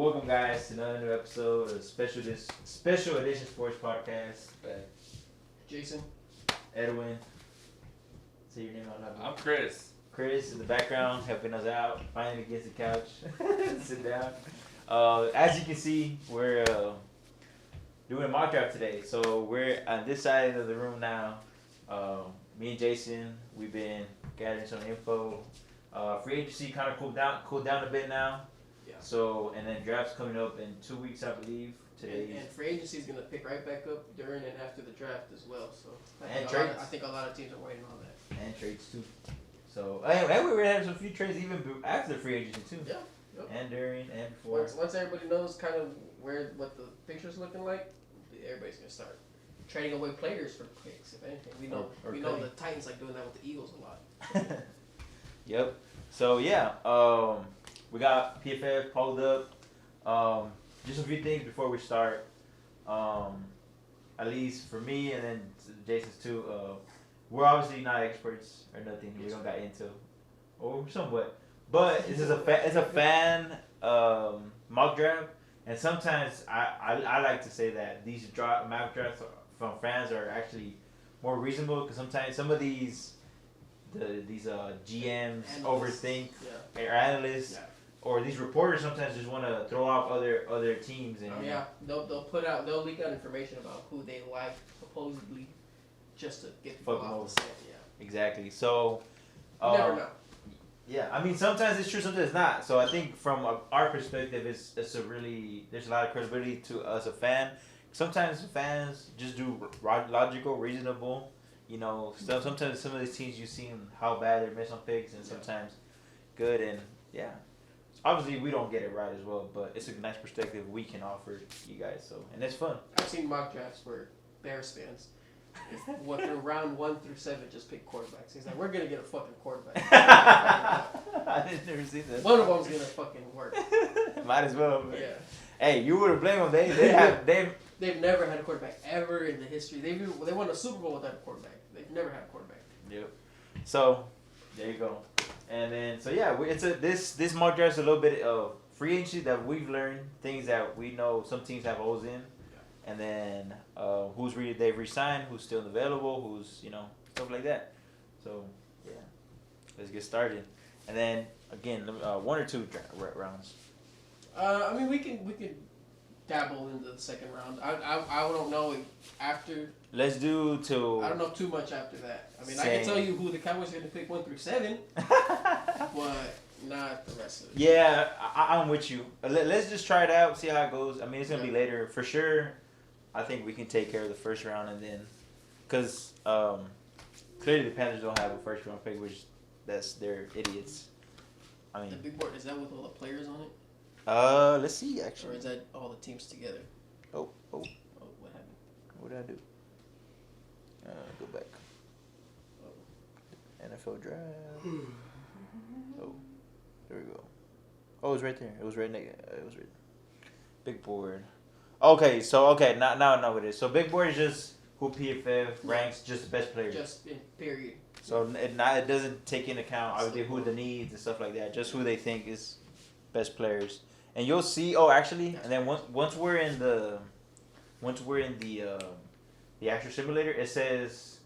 welcome guys to another new episode of special edition sports podcast. Jason. Edwin, say your name out loud. I'm Chris. Chris in the background helping us out. Finally gets the couch, sit down. As you can see, we're doing a mock draft today. So we're on this side of the room now. Me and Jason, we've been gathering some info. Free agency kind of cooled down a bit now. Yeah. So, and then draft's coming up in 2 weeks, I believe. Today. And free agency is going to pick right back up during and after the draft as well. So I think a lot of teams are waiting on that. And trades too. So, and we're going to have some few trades even after the free agency too. Yeah. Yep. And during and before. Once everybody knows kind of what the picture's looking like, everybody's going to start trading away players for picks, if anything. We know the Titans like doing that with the Eagles a lot. Yep. So, yeah. We got PFF pulled up. Just a few things before we start. At least for me and then Jason's too. We're obviously not experts or nothing. We don't got into, or somewhat. But this is it's a fan mock draft, and sometimes I like to say that these mock drafts from fans are actually more reasonable because sometimes some of these GMs analysts. overthink or Yeah. analysts. Yeah. Or these reporters sometimes just want to throw off other teams and They'll leak out information about who they like supposedly just to get people Fuck 'em off over. the set. Yeah. exactly. So You never know. yeah, I mean sometimes it's true, sometimes it's not. So I think from our perspective, it's there's a lot of credibility to us a fan. Sometimes fans just do logical, reasonable. You know, sometimes some of these teams you've seen how bad they're missing picks, and sometimes good, and yeah. Obviously, we don't get it right as well, but it's a nice perspective we can offer you guys. So, and it's fun. I've seen mock drafts where Bears fans, what through round 1 through 7, just pick quarterbacks. He's like, we're gonna get a fucking quarterback. I didn't never see that. One of them's gonna fucking work. Might as well. Man. Yeah. Hey, you wouldn't blame them. They've never had a quarterback ever in the history. They won a Super Bowl without a quarterback. They've never had a quarterback. Yep. So, there you go. And then, so yeah, this mock draft is a little bit of free agency that we've learned, things that we know some teams have holes in, and then they've resigned, who's still available, who's stuff like that. So yeah, let's get started. And then again, 1 or 2 rounds. I mean, we can dabble into the second round. I don't know after. Let's do till. I don't know too much after that. I mean, Same. I can tell you who the Cowboys are going to pick 1 through 7, but not the rest of it. Yeah, I'm with you. Let's just try it out, see how it goes. I mean, it's gonna be later for sure. I think we can take care of the first round, and then, cause clearly the Panthers don't have a first round pick, which they're idiots. I mean, The big board, is that with all the players on it? let's see Or actually. is that all the teams together? Oh, Oh, what happened? what did I do? Go back. NFL draft. Oh, there we go. Oh, it was right there. It was right next. It was right. Big board. Okay, now I know what it is. So big board is just who PFF ranks just the best players. Just in period. So it doesn't take into account obviously who the needs and stuff like that. Just who they think is best players. And you'll see. Oh, actually, and then once we're in the actual simulator, it says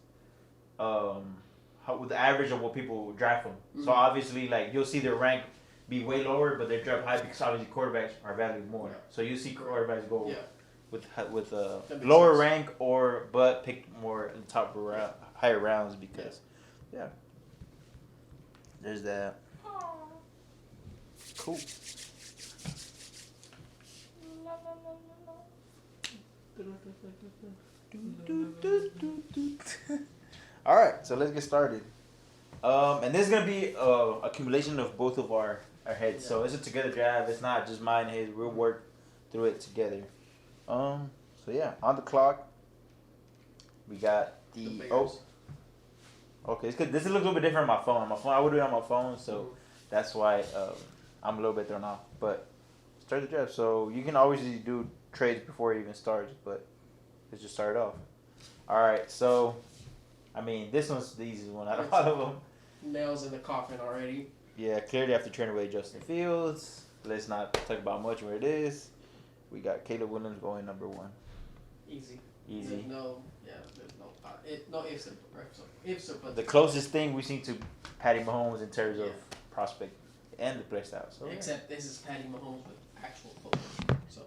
how the average of what people draft them. Mm-hmm. So obviously, like you'll see their rank be way lower, but they draft high because obviously quarterbacks are valued more. Yeah. So you see quarterbacks go Yeah. with That makes lower sense. rank but pick more in top round, higher rounds because there's that. Cool. All right, so let's get started. And this is gonna be accumulation of both of our heads. So it's a together draft. It's not just mine and his. We'll work through it together. So yeah, on the clock, we got the Bears. Okay, it's good. This looks a little bit different on my phone. I would do it on my phone, so that's why I'm a little bit thrown off. But start the draft. So you can always do trades before it even starts, but let's just start off. All right, so I mean this one's the easiest one out of all of them. Nails in the coffin already. Yeah, clearly after trading away Justin Fields, let's not talk about much where it is. We got Caleb Williams going number 1. Easy. Easy. There's no ifs or buts. The closest thing we seen to Patty Mahomes in terms of prospect and the play style. So except this is Patty Mahomes with actual football. So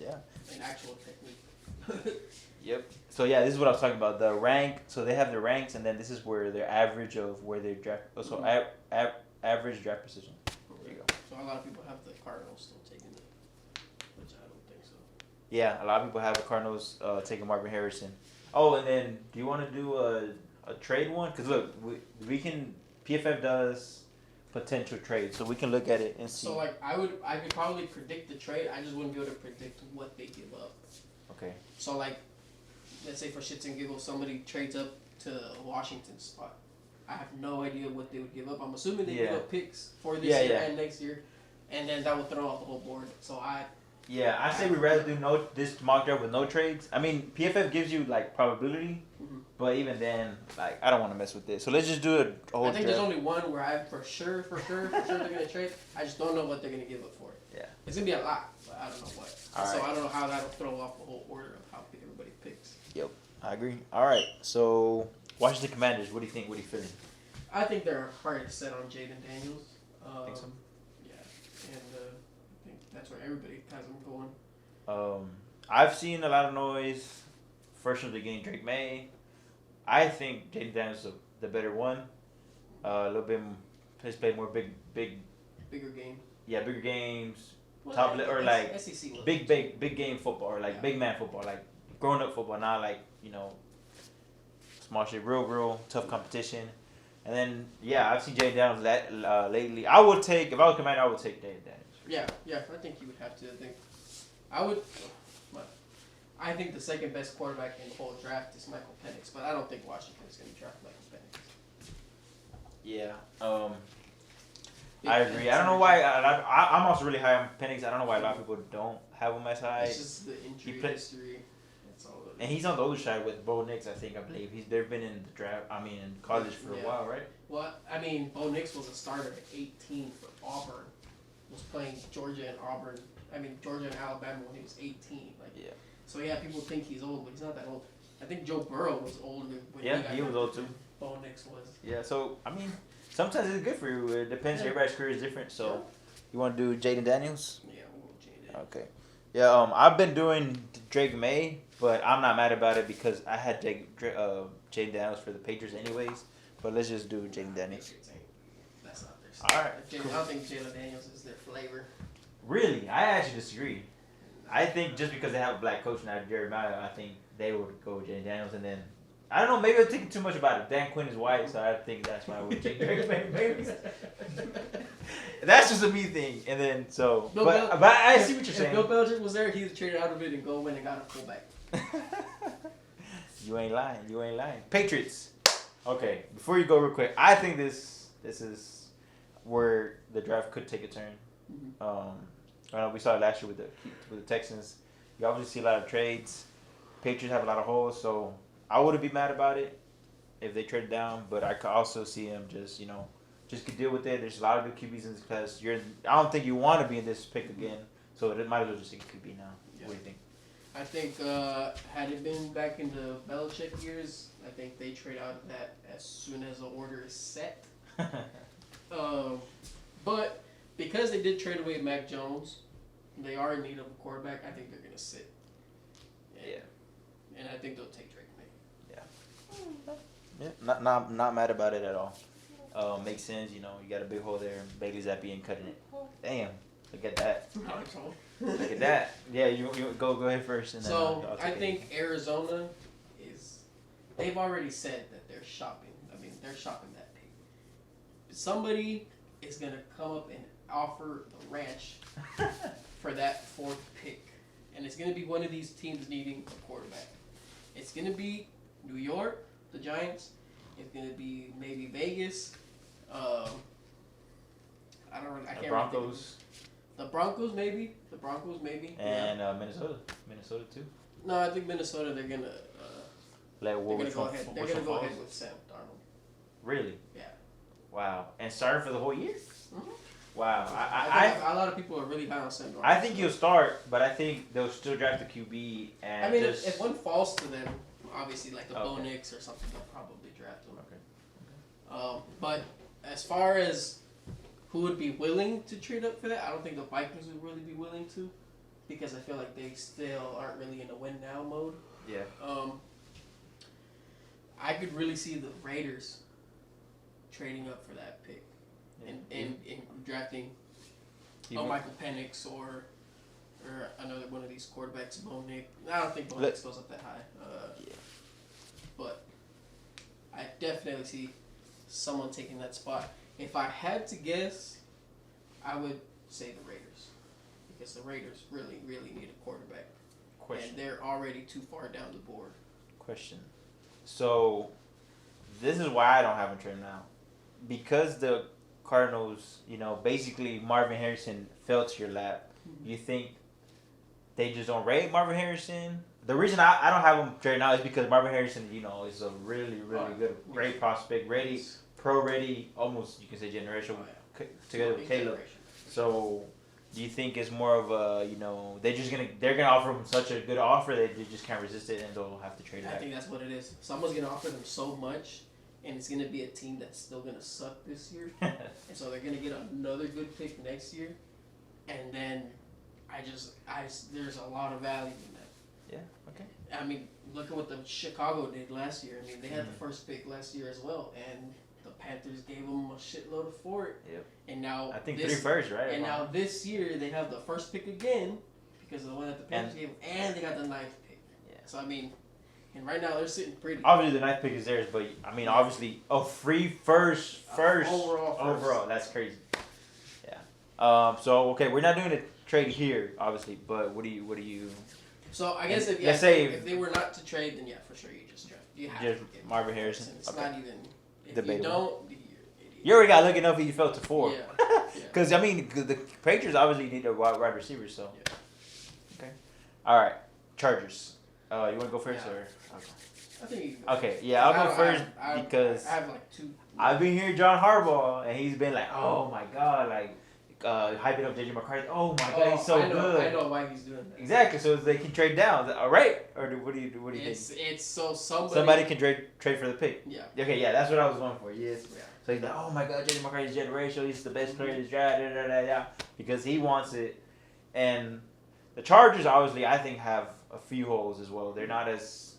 yeah, and actual technique. Yep. So yeah, this is what I was talking about. The rank. So they have the ranks, and then this is where their average of where they draft. So average draft position. There you go. So a lot of people have the Cardinals still taking it, which I don't think so. Yeah, a lot of people have the Cardinals taking Marvin Harrison. Oh, and then do you want to do a trade one? Because look, we can. PFF does potential trades, so we can look at it and see. So like I could probably predict the trade. I just wouldn't be able to predict what they give up. Okay. So like, let's say for shits and giggles, somebody trades up to Washington's spot. I have no idea what they would give up. I'm assuming they give up picks for this year and next year, and then that would throw off the whole board. So I say we'd rather do this mock draft with no trades. I mean, PFF gives you like probability, but even then, like I don't want to mess with this. So let's just do a whole. I think there's only one where I for sure they're gonna trade. I just don't know what they're gonna give up for it. Yeah, it's gonna be a lot, but I don't know what. So I don't know how that'll throw off the whole order of how everybody picks. Yep, I agree. All right, so Washington Commanders. What do you think? What are you feeling? I think they're hard set on Jaden Daniels. Think so? Yeah, and I think that's where everybody has them going. I've seen a lot of noise. First from the beginning, Drake May. I think Jaden Daniels is the better one. A little bit. He's played more bigger game. Yeah, bigger games. Well, Top or like SEC big game football or like big man football, like grown up football, not like small shit, real tough competition. And then I've seen Jaden Daniels lately. I would take if I was Commander, I would take Jaden Daniels. Yeah, I think you would have to. I think the second best quarterback in the whole draft is Michael Penix, but I don't think Washington is going to draft Michael Penix. Yeah. I agree. I don't know why. I'm also really high on Penix. I don't know why a lot of people don't have him as high. It's just the injury history. That's all. And he's on the older side with Bo Nix. I believe they've been in the draft. I mean, in college for a while, right? Well, I mean, Bo Nix was a starter at 18 for Auburn. Was playing Georgia and Alabama when he was 18. So people think he's old, but he's not that old. I think Joe Burrow was older when he was old too. Bo Nix was. Yeah. So I mean. Sometimes it's good for you. It depends. Everybody's career is different. So, you want to do Jaden Daniels? Yeah, we'll go Jaden. Okay. Yeah. I've been doing Drake May, but I'm not mad about it because I had Jaden Daniels for the Patriots anyways. But let's just do Jaden Daniels. That's not their style. All right. Cool. I don't think Jaden Daniels is their flavor. Really, I actually disagree. I think just because they have a black coach now, Jeremiah, I think they would go with Jaden Daniels, and then. I don't know. Maybe I'm thinking too much about it. Dan Quinn is white, so I think that's why I would take Drake May. Maybe that's just a me thing. And then but I see what you're saying. If Bill Belichick was there, he'd traded out of it and go in and got a fullback. You ain't lying. Patriots. Okay, before you go real quick, I think this is where the draft could take a turn. Mm-hmm. We saw it last year with the Texans. You obviously see a lot of trades. Patriots have a lot of holes, so. I wouldn't be mad about it if they traded down, but I could also see him just could deal with it. There's a lot of good QBs in this class. I don't think you want to be in this pick again, so it might as well just take a QB now. Yeah. What do you think? I think had it been back in the Belichick years, I think they trade out of that as soon as the order is set. But because they did trade away Mac Jones, they are in need of a quarterback. I think they're going to sit. And I think they'll take Drake May. Yeah, not mad about it at all. Makes sense, you got a big hole there. Bailey Zappi ain't cutting it. Damn, look at that. Look at that. Yeah, you go ahead first. And then so I think Arizona they've already said that they're shopping. I mean, they're shopping that pick. Somebody is gonna come up and offer the ranch for that 4th pick, and it's gonna be one of these teams needing a quarterback. It's gonna be New York, the Giants. It's gonna be maybe Vegas. I can't Broncos. The Broncos maybe. And Minnesota. Minnesota too. No, I think Minnesota. They're gonna. They're gonna go ahead. They're gonna go ahead with Sam Darnold. Really? Yeah. Wow. And starting for the whole year? Mm-hmm. Wow. I a lot of people are really high on Sam Darnold. I think he'll start, but I think they'll still draft a QB and I mean, just. if one falls to them, obviously like the Bo Okay. Nix or something, they'll probably draft him. Okay. But as far as who would be willing to trade up for that, I don't think the Vikings would really be willing to, because I feel like they still aren't really in a win now mode. Yeah. I could really see the Raiders trading up for that pick and drafting Michael Penix or another one of these quarterbacks, Bo Nix. I don't think Bo Nix goes up that high. But I definitely see someone taking that spot. If I had to guess, I would say the Raiders, because the Raiders really, really need a quarterback. Question. And they're already too far down the board. Question. So, this is why I don't have him traded now. Because the Cardinals, basically Marvin Harrison fell to your lap. Mm-hmm. You think they just don't rate Marvin Harrison? The reason I don't have him traded now is because Marvin Harrison, is a really, really good, great prospect, ready, almost you can say generational, together with Caleb. So, do you think it's more of a, they're gonna offer him such a good offer that they just can't resist it and they'll have to trade it back? I think that's what it is. Someone's gonna offer them so much, and it's gonna be a team that's still gonna suck this year, and so they're gonna get another good pick next year, and then there's a lot of value in that. Yeah. Okay. I mean, look at what the Chicago did last year. I mean, they had the first pick last year as well, and the Panthers gave them a shitload for it. Yep. And now I think 3 first, right? And now this year they have the first pick again because of the one that the Panthers gave them, and they got the 9th pick. Yeah. So I mean, and right now they're sitting pretty. Obviously, the 9th pick is theirs, but I mean, obviously, free first overall. That's crazy. Yeah. So okay, we're not doing a trade here, obviously, but what do you? So I guess let's say if they were not to trade, then yeah, for sure you just draft. You have just to get Marvin Harrison. It's Okay. not even. If Debatable. you don't, you're an idiot. You already got lucky enough you fell to 4. Yeah. Because I mean, the Patriots obviously need a wide receiver, so. Yeah. Okay. All right. Chargers. You want to go first Yeah. or? Okay. I think you can go. Okay. Yeah, I'll go first because I have like 2. I've been hearing John Harbaugh and he's been like, oh my god, like hyping up JJ McCarthy. Oh my god, he's so good. I know why he's doing that. Exactly. So they can trade down. All right. Or what do you think? It's so Somebody can trade for the pick. Yeah. Okay. Yeah, that's what I was going for. Yes. Yeah. So he's like, oh my god, JJ McCarthy's generational. He's the best player in this draft. Because he wants it. And the Chargers, obviously, I think have a few holes as well. They're not as.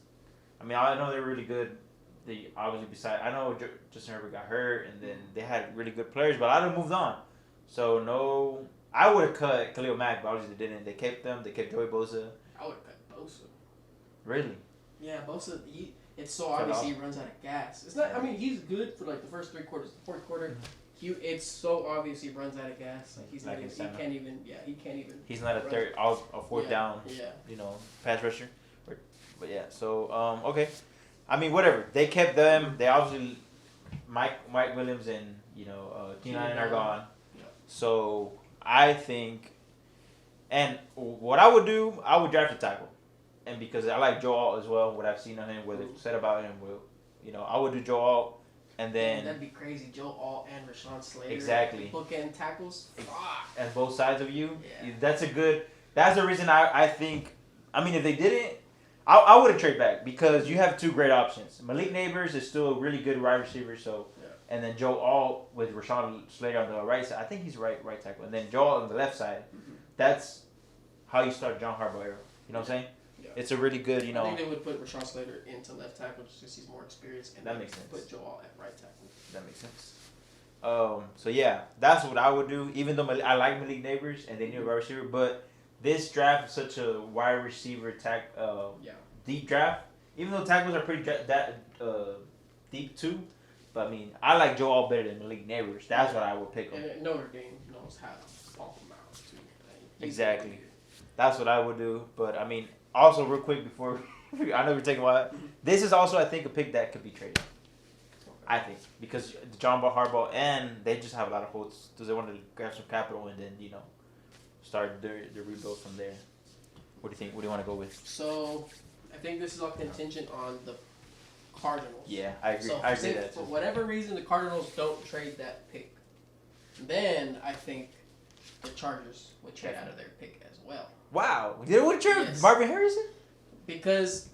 I mean, I know they're really good. They obviously I know Justin Herbert got hurt, and then they had really good players, but a lot of them moved on. So no, I would have cut Khalil Mack, but obviously they didn't. They kept them. They kept Joey Bosa. I would cut Bosa. Really? Yeah, Bosa. It's so obvious he runs out of gas. It's not. I mean, he's good for like the first 3 quarters. The fourth quarter, it's so obvious he runs out of gas. Like he's Like not. He can't even. Yeah, he can't even. He's not a fourth down. Yeah. Pass rusher. But yeah, so okay. I mean, whatever. They kept them. They obviously Mike Williams and Keenan are gone. Yeah. So I think, and what I would do, I would draft a tackle, and because I like Joe Alt as well, what I've seen on him, what they've said about him, I would do Joe Alt, and then that'd be crazy. Joe Alt and Rashawn Slater. Exactly. Bookend tackles. And both sides of you. Yeah. That's the reason I think. I mean, if they didn't. I would have traded back because you have 2 great options. Malik Neighbors is still a really good wide receiver, and then Joe Alt with Rashawn Slater on the right side. I think he's right tackle, and then Joe Alt on the left side. Mm-hmm. That's how you start John Harbaugh era. You know what I'm saying? Yeah. It's a really good, I think they would put Rashawn Slater into left tackle just because he's more experienced, and that makes sense. Put Joe Alt at right tackle. That makes sense. So yeah, that's what I would do. Even though I like Malik Neighbors and they need a wide receiver, but this draft is such a wide receiver deep draft. Even though tackles are pretty deep too, but I mean, I like Joe Alt better than Malik Neighbors. That's what I would pick him. And Notre Dame knows how to pump him out too. Exactly. That's what I would do. But I mean, also real quick before I know we're taking a while. This is also I think a pick that could be traded. I think because John Harbaugh and they just have a lot of holes because they want to grab some capital and then start the rebuild from there. What do you think? What do you want to go with? So, I think this is all contingent on the Cardinals. Yeah, I agree. So, I agree that for whatever reason the Cardinals don't trade that pick, Then I think the Chargers would trade out of their pick as well. Wow. They would trade Yes. Marvin Harrison? Because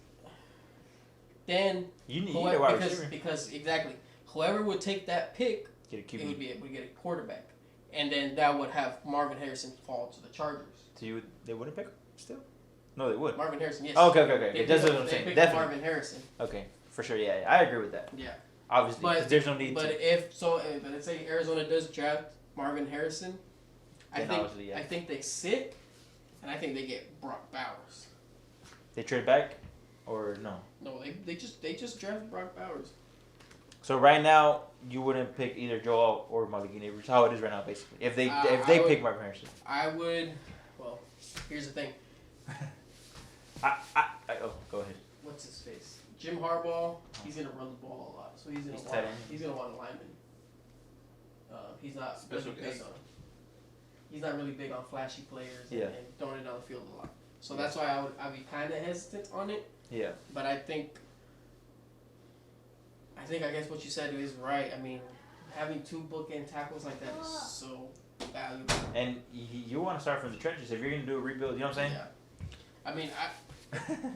then You need a whoever, wide receiver. because exactly whoever would take that pick, Get a it QB. would be able to get a quarterback, and then that would have Marvin Harrison fall to the Chargers. So they wouldn't pick him still? No, they would. Marvin Harrison, yes. Oh, okay. They That's picked what I'm up- saying. They picked Definitely. Marvin Harrison. Okay, for sure. Yeah, I agree with that. Yeah. Obviously, because there's no need But to. if so, but let's say Arizona does draft Marvin Harrison, Then obviously, yeah. I think they sit, and I think they get Brock Bowers. They trade back, or no? No, they just drafted Brock Bowers. So right now, you wouldn't pick either Joel or Malik Neighbors. How it is right now, basically. If they I would- pick Marvin Harrison, I would. Well, here's the thing. oh, go ahead. What's his face? Jim Harbaugh. He's gonna run the ball a lot, so he's He's tight end. gonna want a lineman. He's not Special really big guest. on. He's not really big on flashy players Yeah. and throwing it down the field a lot. So that's why I'd be kind of hesitant on it. Yeah. But I guess what you said is right. I mean, having two bookend tackles like that is so valuable. And you want to start from the trenches if you're gonna do a rebuild. You know what I'm saying? Yeah. I mean,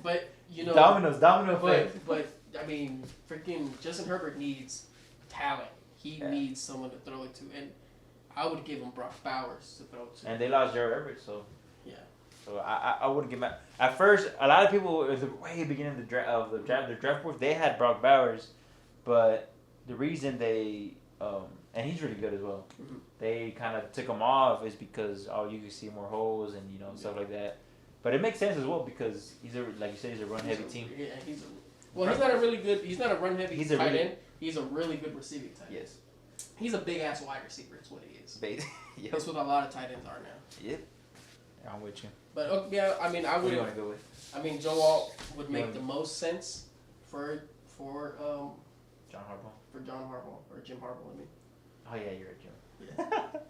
but you know, Domino effect. but I mean, freaking Justin Herbert needs talent. He needs someone to throw it to, and I would give him Brock Bowers to throw to. And they lost Jared Everett, so. Yeah. So I wouldn't get mad. At first, a lot of people at the way beginning of the draft board, they had Brock Bowers, but the reason they and he's really good as well. Mhm. They kind of took him off is because you can see more holes and stuff like that. But it makes sense as well because he's like you said, he's a run heavy team. Yeah, he's not a really good. He's not a run heavy He's a tight really- end. He's a really good receiving tight end. Yes. He's a big ass wide receiver. Is what he is. Yep. That's what a lot of tight ends are now. Yep. I'm with you. But yeah, I mean, I What do you would. want to go with? I mean, Joe Alt would You make want- the most sense for John Harbaugh. for John Harbaugh or Jim Harbaugh. I mean, Oh yeah, you're right, Jim.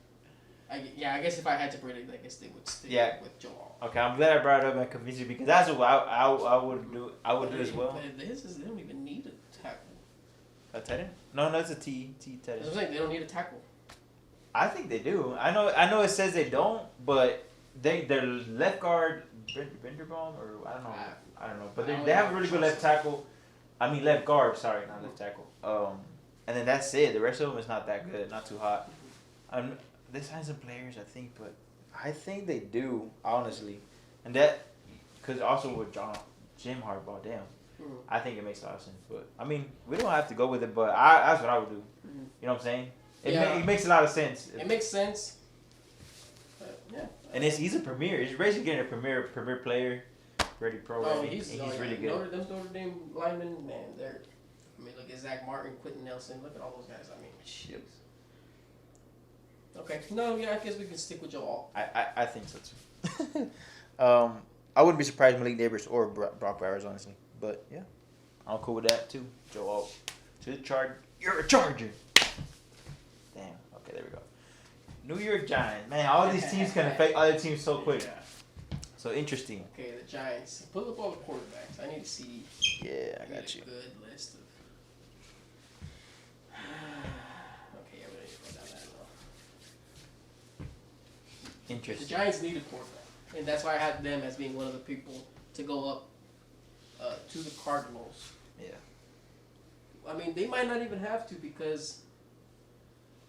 I guess if I had to predict, I guess they would stick Yeah. with Joe Alt. Okay, I'm glad I brought it up and convinced you because that's what I would do. I would do as well. But they don't even need a tackle. A tight end? No, it's a T tight That's what end. I'm saying. They don't need a tackle. I think they do. I know. It says they don't, but their left guard Binderbaum or I don't know. But they have a really good left tackle. I mean left guard. Sorry, not left tackle. And then that's it. The rest of them is not that good. Not too hot. They signed some players, I think, but I think they do honestly, and that because also with Jim Harbaugh, damn. Mhm. I think it makes a lot of sense, but I mean, we don't have to go with it. But that's what I would do. Mhm. You know what I'm saying? Yeah. It makes a lot of sense. It makes sense. But, yeah. And he's a premier. He's basically getting a premier player, ready pro. Oh, ready. he's Really good. Notre Dame linemen, man, they're. I mean, look at Zach Martin, Quentin Nelson. Look at all those guys. I mean, shit. Okay. No, yeah, I guess we can stick with Joe Alt. I think so too. I wouldn't be surprised Malik Neighbors or Brock Bowers, honestly. But yeah, I'm cool with that too. Joe Alt to the Charger. You're a Charger. Damn. Okay, there we go. New York Giants. Man, all these teams can affect other teams so quick. Yeah. So interesting. Okay, the Giants. Pull up all the quarterbacks. I need to see. Yeah, I need got you. a good list of. Okay, yeah, we need to go down that though. The Interesting. Giants need a quarterback, and that's why I had them as being one of the people to go up to the Cardinals. Yeah. I mean, they might not even have to because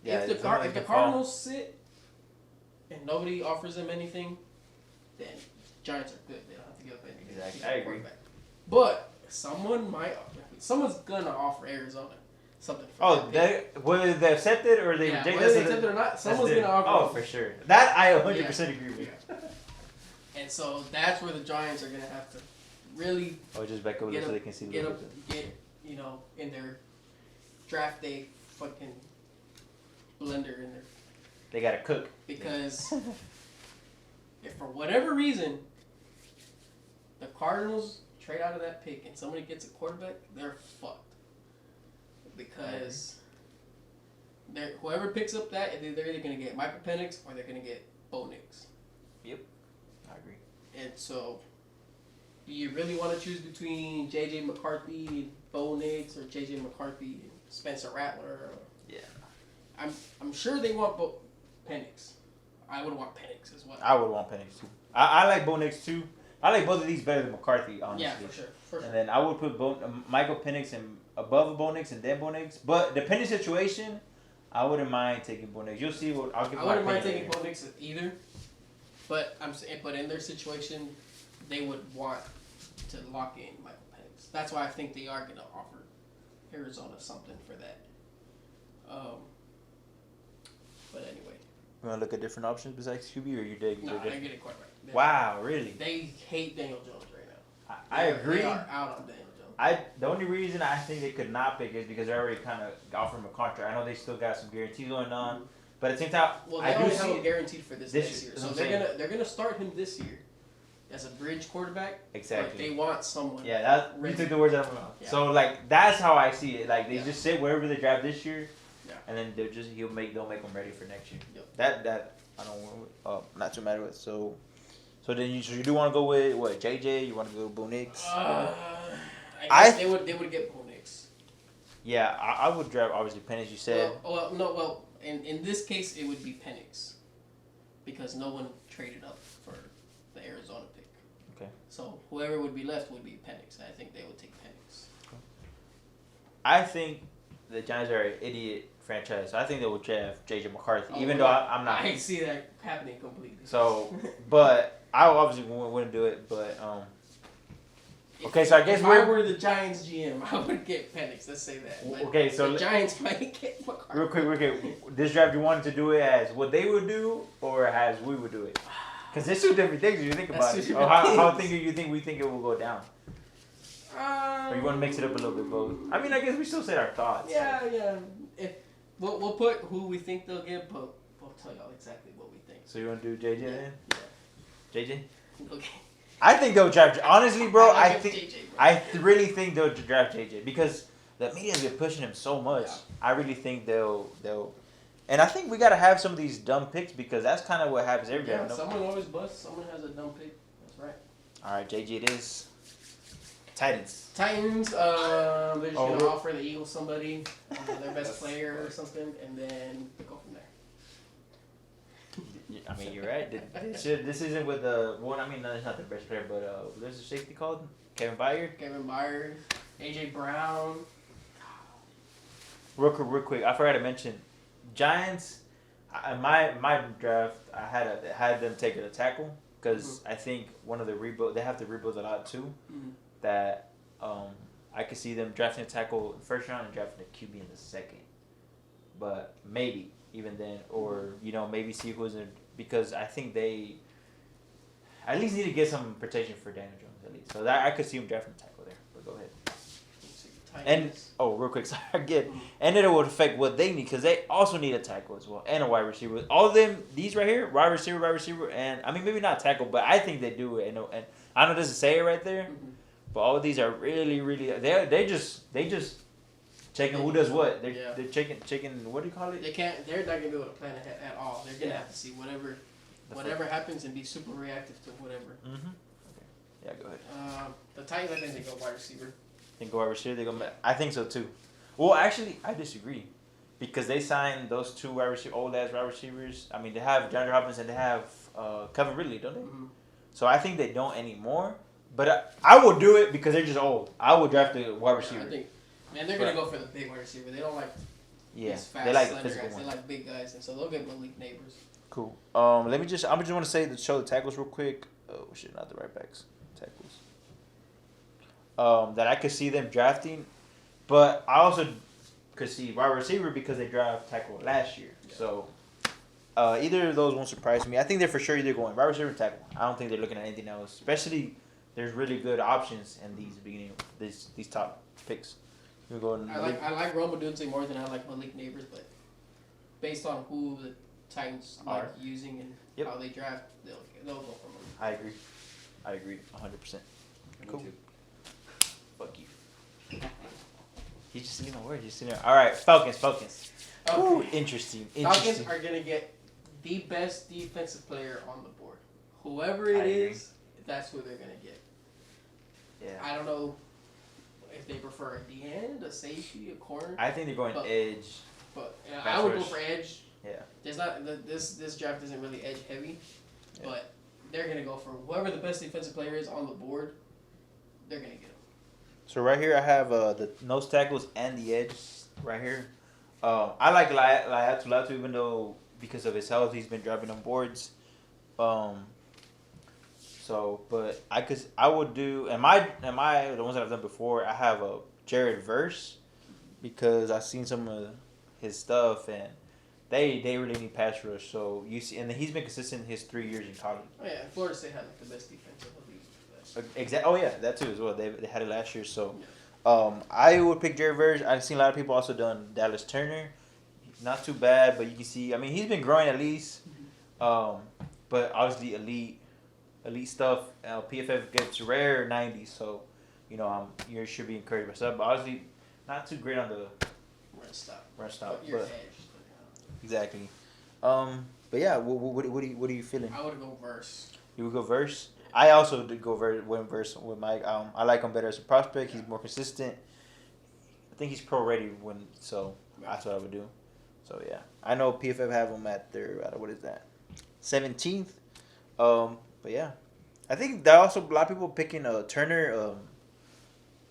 Yeah, if the somebody if the can fall. Cardinals sit and nobody offers them anything, then Giants are good. They don't have to give up anything. Exactly. to get I a agree. quarterback. But someone's gonna offer Arizona something. For Oh, that pick. whether they accept it or they Yeah, reject whether they it. accept it or not, someone's gonna offer. Oh, for sure. That I 100% agree with. And so that's where the Giants are gonna have to really Or just back over Get so a- they can see the get logo. in their draft day fucking blender in there They gotta cook. because if for whatever reason the Cardinals trade out of that pick and somebody gets a quarterback, they're fucked because whoever picks up that they're either gonna get Michael Penix or they're gonna get Bo Nix. I agree. And so, do you really want to choose between J.J. McCarthy and Bo Nix or J.J. McCarthy and Spencer Rattler? Yeah. I'm sure they want Penix. I would want Penix as well. I would want Penix too. I like Bo Nix too. I like both of these better than McCarthy, honestly. Yeah, for sure. And then I would put Michael Penix above Bo Nix and then Bo Nix. But depending situation, I wouldn't mind taking Bo Nix. You'll see what I'll give. I wouldn't mind taking Bo Nix either. But I'm saying, but in their situation, they would want to lock in Michael Penix. That's why I think they are going to offer Arizona something for that. But anyway. You want to look at different options besides QB, or you dig? No, I get it quarterback. Wow, really? They hate Daniel Jones right now. I agree. They are out on Daniel Jones. The only reason I think they could not pick is because they already kind of offered him a contract. I know they still got some guarantees going on, but at the same time, well, they only have him guaranteed for this next year, so they're gonna start him this year as a bridge quarterback. Exactly. But they want someone. Yeah, you took the words out of my mouth. Yeah. So like that's how I see it. Like they just sit wherever they draft this year, and then they'll make them ready for next year. Yep. That I don't not too mad with. So then you do want to go with what, JJ? You want to go with Bo Nix? I guess they would get Bo Nix. Yeah, I would draft obviously Penix. You said. Well, in this case it would be Penix, because no one traded up for the Arizona pick. Okay. So whoever would be left would be Penix. I think they would take Penix. I think the Giants are an idiot franchise. So I think they will draft JJ McCarthy, even though I'm not. I see that happening completely. So, but I obviously wouldn't do it. But okay, so I guess if I were the Giants GM, I would get Penix. Let's say that. But okay, so the Giants might get McCarthy. Real quick. This draft, you wanted to do it as what they would do, or as we would do it? Because there's two different things if you think about it. Or how do you think we think it will go down? Or you want to mix it up a little bit both? I mean, I guess we still say our thoughts. Yeah. We'll put who we think they'll get, but we'll tell y'all exactly what we think. So you want to do JJ then? Yeah. JJ? Okay. I think they'll draft. Honestly, bro, JJ, bro. I really think they'll draft JJ because the media's been pushing him so much. Yeah. I really think they'll. And I think we gotta have some of these dumb picks because that's kind of what happens every time. Yeah, someone always busts. Someone has a dumb pick. That's right. All right, JJ, it is. Titans. They're just gonna offer the Eagles somebody, their best player or something, and then go from there. I mean, you're right. This isn't with the one. I mean, no, it's not the best player, but there's a safety called Kevin Byard, AJ Brown. Real quick, I forgot to mention, Giants. My draft, I had them take a tackle because I think one of the rebuild. They have to rebuild a lot too. Mm-hmm. That I could see them drafting a tackle in the first round and drafting a QB in the second. But maybe even then, or maybe see who's in, because I think they at least need to get some protection for Daniel Jones at least. So that I could see him drafting a tackle there. But go ahead. And real quick, sorry again. And it would affect what they need because they also need a tackle as well and a wide receiver. All of them, these right here, wide receiver, and I mean maybe not tackle, but I think they do it. And I know it doesn't say it right there. Mm-hmm. But all of these are really, really. They just checking who does what. They're checking. What do you call it? They're not gonna be able to plan ahead at all. They're gonna have to see whatever happens and be super reactive to whatever. Mm-hmm. Okay. Yeah, go ahead. The Titans, I think they go wide receiver. Think wide receiver. I think so too. Well, actually, I disagree, because they signed those two old ass wide receivers. I mean, they have DeAndre Hopkins and they have Kevin Ridley, don't they? Mm-hmm. So I think they don't anymore. But I will do it because they're just old. I will draft the wide receiver. I think, they're gonna go for the big wide receiver. They don't like these fast, they like slender the guys. one. They like big guys, and so they'll get Malik Neighbors. Cool. I just want to say show the tackles real quick. Oh shit, not the right backs. Tackles. That I could see them drafting, but I also could see wide receiver because they draft tackle last year. Yeah. So either of those won't surprise me. I think they're for sure either going wide receiver or tackle. I don't think they're looking at anything else, especially. There's really good options in these top picks. I like Rome Odunze more than I like Malik Neighbors, but based on who the Titans like using and how they draft, they'll go for him. I agree 100%. Cool. Fuck you. He's just sitting on words. He's sitting there. All right, Falcons. Okay. Ooh, interesting. Falcons are gonna get the best defensive player on the board. Whoever it is, that's who they're gonna get. Yeah. I don't know if they prefer a D end, a safety, a corner. I think they're going edge. But I would go for edge. Yeah. There's not this draft isn't really edge heavy, Yeah. but they're gonna go for whoever the best defensive player is on the board. They're gonna get him. So right here I have the nose tackles and the edge right here. I like Laiatu even though because of his health he's been dropping on boards. So, but I would do and my the ones that I've done before I have a Jared Verse because I've seen some of his stuff and they really need pass rush. So you see, and he's been consistent his 3 years in college. Oh yeah, Florida State had like the best defense of the league. Exactly. Oh yeah, that too as well. They had it last year. So, I would pick Jared Verge. I've seen a lot of people also done Dallas Turner. Not too bad, but you can see. I mean, he's been growing at least. But obviously elite stuff. PFF gets rare 90s, so you should be encouraged by stuff. But obviously, not too great on the run stop. But your edge. Exactly. But yeah, what are you feeling? I would go Verse. You would go Verse. I also did go Verse with Mike. I like him better as a prospect. He's more consistent. I think he's pro ready so that's what I would do. So yeah, I know PFF have him at their what is that, 17th. But yeah, I think that also a lot of people picking Turner.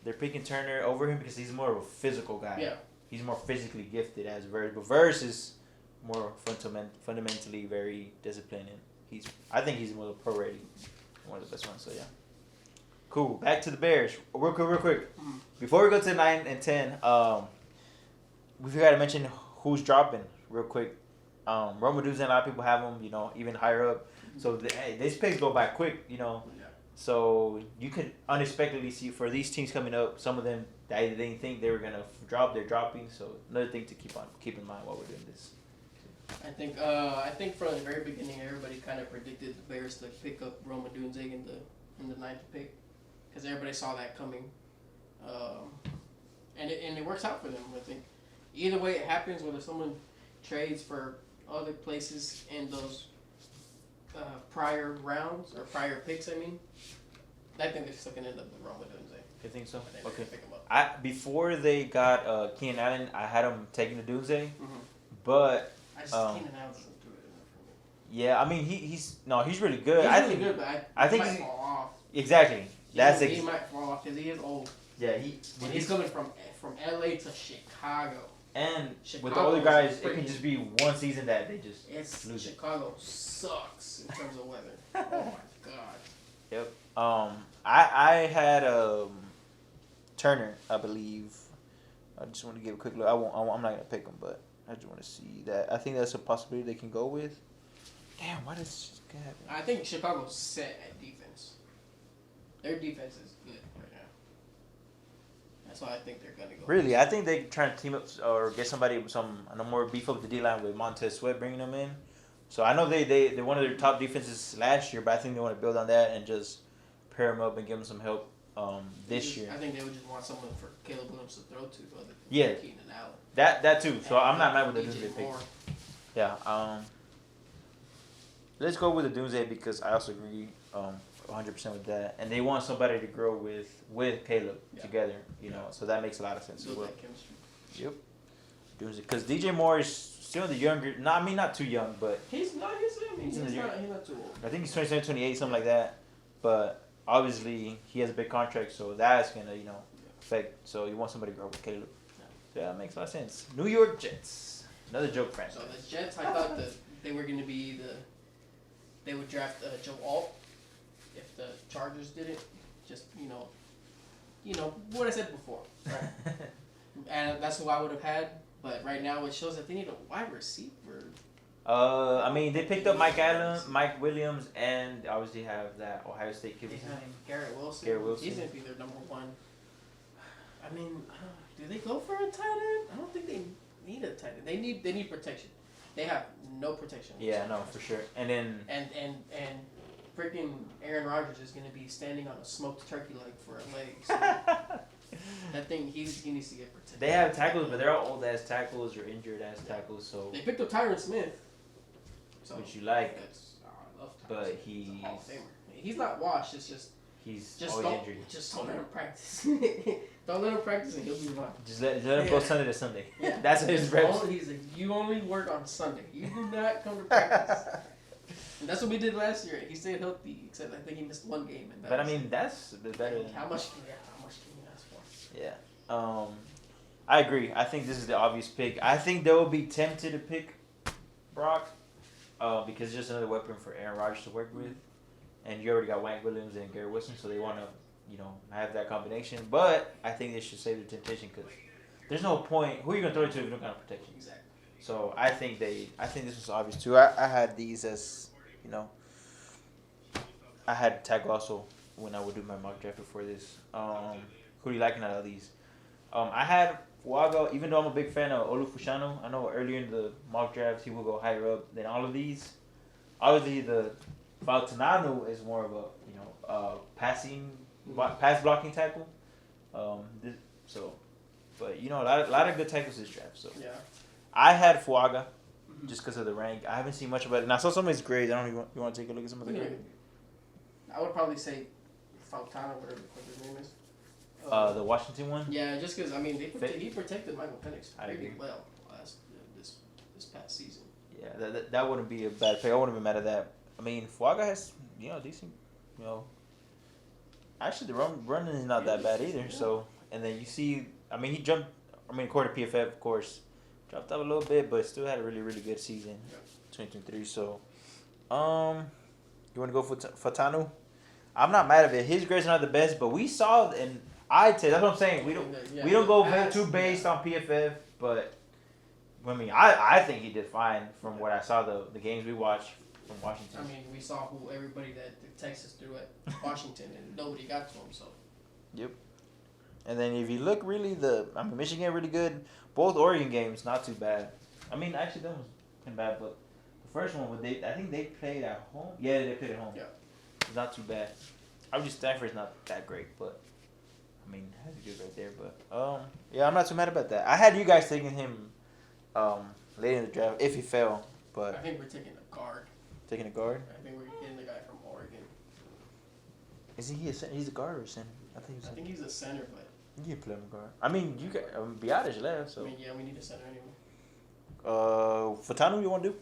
They're picking Turner over him because he's more of a physical guy. Yeah. He's more physically gifted as Verse, but Verse is more fundamentally very disciplined. And I think he's more pro ready, one of the best ones. So yeah, cool. Back to the Bears, real quick. Mm-hmm. Before we go to 9 and 10, we forgot to mention who's dropping real quick. Roma Duzan, a lot of people have him, even higher up. So these picks go by quick, Yeah. So you could unexpectedly see for these teams coming up, some of them they didn't think they were gonna drop. They're dropping. So another thing to keep in mind while we're doing this. I think from the very beginning, everybody kind of predicted the Bears to pick up Roma Dunzig in the 9th pick, because everybody saw that coming, and it works out for them. I think either way it happens, whether someone trades for other places in those prior rounds or prior picks, I think they're still gonna end up with Roma Dunzig. You think so? I think they're Okay. gonna pick him up. Before they got Keenan Allen, I had him taking the Dunze, Mm-hmm. but I just Keenan Allen doesn't do it enough for me. yeah, I mean he's really good. He's I really think good, but I think he he's- might fall off. exactly. He might fall off because he is old. Yeah, And he's coming from LA to Chicago. And with the Chicago older is guys, it freaking- can just be one season that they just lose it. Chicago sucks in terms of weather. Oh my god. Yep. I had Turner, I believe. I just want to give a quick look. I'm not gonna pick him, but I just want to see that. I think that's a possibility they can go with. Damn, why does this happen? I think Chicago's set at defense. Their defense is good right now. That's why I think they're gonna go. Really, I think they're trying to team up or get somebody with more beef up the D line with Montez Sweat bringing them in. So I know they're one of their top defenses last year, but I think they want to build on that and just pair them up and give them some help this year. I think they would just want someone for Caleb Williams to throw to, other than Yeah. Keenan Allen. That too. So I'm not mad with the DJ Doomsday pick. Moore. Yeah. Let's go with the Doomsday because I also agree 100% with that. And they want somebody to grow with Caleb together, so that makes a lot of sense as Build well. that chemistry. Yep. Doomsday. Because DJ Moore is still the younger, not too young, but He's not too old. I think he's 27, 28, something like that. But obviously he has a big contract, so that's going to, affect. So you want somebody to grow with Caleb. So yeah, that makes a lot of sense. New York Jets. Another joke franchise. So the Jets, I thought that they were going to be they would draft Joe Alt if the Chargers did it. Just, what I said before. Right? And that's who I would have had. But right now it shows that they need a wide receiver. I mean, they picked up Mike Williams, and obviously have that Ohio State kid. They have Garrett Wilson. Garrett Wilson. He's going to be their number one. I mean, do they go for a tight end? I don't think they need a tight end. They need protection. They have no protection. Yeah, no, for sure. And then And freaking Aaron Rodgers is going to be standing on a smoked turkey leg for a leg. So that thing, he needs to get protected. they have tackles, but they're all old ass tackles or injured ass tackles. So They picked up Tyron Smith. So which you like, I love Tyron but Smith. He's a Hall of he's Famer. He's not washed. It's just he's Just always don't, injured. just don't let him practice. Don't let him practice, and he'll be fine. Just let him go Sunday to Sunday. Yeah. That's his reps. He's like, you only work on Sunday. You do not come to practice. And that's what we did last year. He stayed healthy, except I think he missed one game. And that But I was mean, it. that's a bit better. How much can you ask for? Yeah. I agree. I think this is the obvious pick. I think they will be tempted to pick Brock, because it's just another weapon for Aaron Rodgers to work with, and you already got Wank Williams and Garrett Wilson, so they want to, have that combination. But I think they should save the temptation because there's no point. Who are you gonna throw it to if you don't got protection? Exactly. So I think this was obvious too. I had these as, I had tag also when I would do my mock draft before this. Who do you liking out of these? I had Fuaga, even though I'm a big fan of Olufushano. I know earlier in the mock drafts he will go higher up than all of these. Obviously, the Faltananu is more of a pass blocking tackle. But a lot of good tackles this draft. So Yeah. I had Fuaga just because of the rank. I haven't seen much about it, and I saw some of his grades. I don't even. You want to take a look at some of the grades? I would probably say Faltana, whatever his name is. The Washington one. Yeah, just because he protected Michael Penix I pretty agree. well this past season. Yeah, that wouldn't be a bad pick. I wouldn't be mad at that. I mean, Fuaga has decent. Actually, the running is not that bad either. Yeah. So, and then you see, I mean, he jumped. I mean, according to PFF, of course, dropped up a little bit, but still had a really, really good season, 2023. So, you want to go for Fatanu? I'm not mad at it. His grades are not the best, but we saw, and that's what I'm saying. We don't go too based on PFF, but I mean, I think he did fine from what I saw the games we watched from Washington. I mean, we saw who everybody that Texas threw at Washington, and nobody got to him. So. Yep. And then if you look really, Michigan really good. Both Oregon games not too bad. I mean, actually that was kind of bad, but the first one I think they played at home. Yeah, they played at home. Yeah. It's not too bad. Obviously Stanford's not that great, but I mean that's good right there. But yeah, I'm not too mad about that. I had you guys taking him late in the draft if he fell, I but think we're taking a guard. taking a guard. I think we're getting the guy from Oregon. Is he he's a guard or a center? I think he's a center, but you can play him a guard. I mean, you got Biadasz left, so. I mean, yeah, we need a center anyway. Fatanu, you want to do?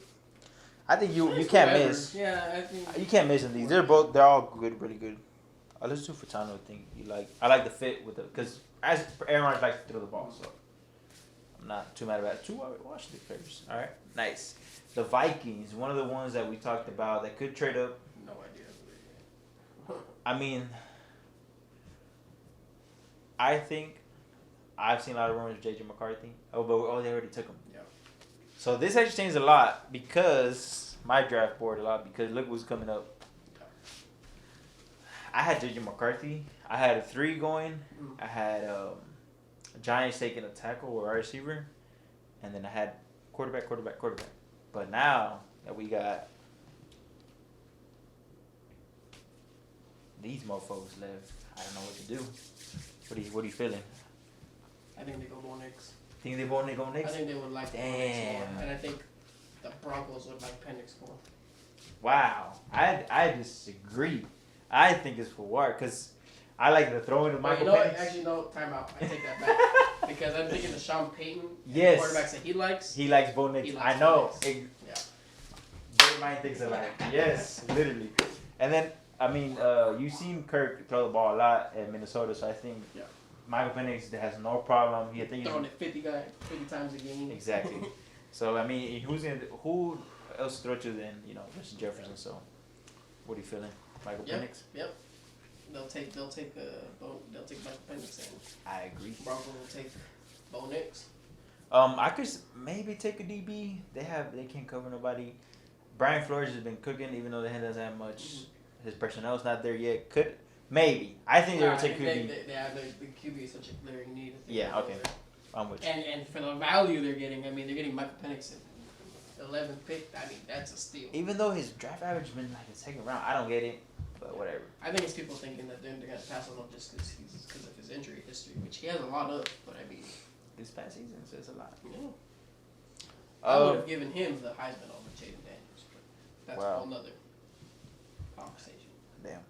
I think you can't Whoever. miss. Yeah, I think You can't miss in these. They're all good, really good. Let's do Fatanu. I think you like. I like the fit with because as Aaron Rodgers likes to throw the ball, so I'm not too mad about it. Two Washington players. All right, nice. The Vikings, one of the ones that we talked about that could trade up. no idea who it is. I mean, I think I've seen a lot of rumors of J.J. McCarthy. They already took him. Yeah. So this actually changed a lot because my draft board because look what's coming up. I had J.J. McCarthy. I had a 3 going. I had Giants taking a tackle or a receiver, and then I had quarterback. But now that we got these mofos left, I don't know what to do. What are you feeling? I think they go Bo Nix. Think they want to go I next? think they would like Bo Nix more, and I think the Broncos would like Penix more. Wow, I disagree. I think it's for Ward because I like the throwing of Michael Penix. Actually, no, timeout. I take that back. Because I'm thinking of Sean Payton. Yes. The quarterbacks that he likes. He likes Bo Nix. He I likes know. Bo Nix. Yeah. Their mind thinks alike. Yes, literally. And then you've seen Kirk throw the ball a lot at Minnesota, so I think Michael Penix has no problem. He Throwing it 50 times a game. Exactly. So I mean, who else to throw to than Justin Jefferson? So, what are you feeling, Michael Penix? Yep. They'll take Michael Penix and I agree. Broncos will take Bo Nix. I could maybe take a DB. They can't cover nobody. Brian Flores has been cooking, even though they doesn't have much. Mm-hmm. His personnel's not there yet. Maybe. I think they would take QB. The QB is such a glaring need. Yeah. Okay. I'm with you. And for the value they're getting, I mean, they're getting Michael Penix at 11th pick. I mean, that's a steal. Even though his draft average has been like the second round, I don't get it. But whatever. I think it's people thinking that they're gonna pass on him just because of his injury history, which he has a lot of. But I mean, this past season says a lot. Yeah. I would have given him the Heisman over Jaden Daniels, but that's a whole nother conversation. Damn.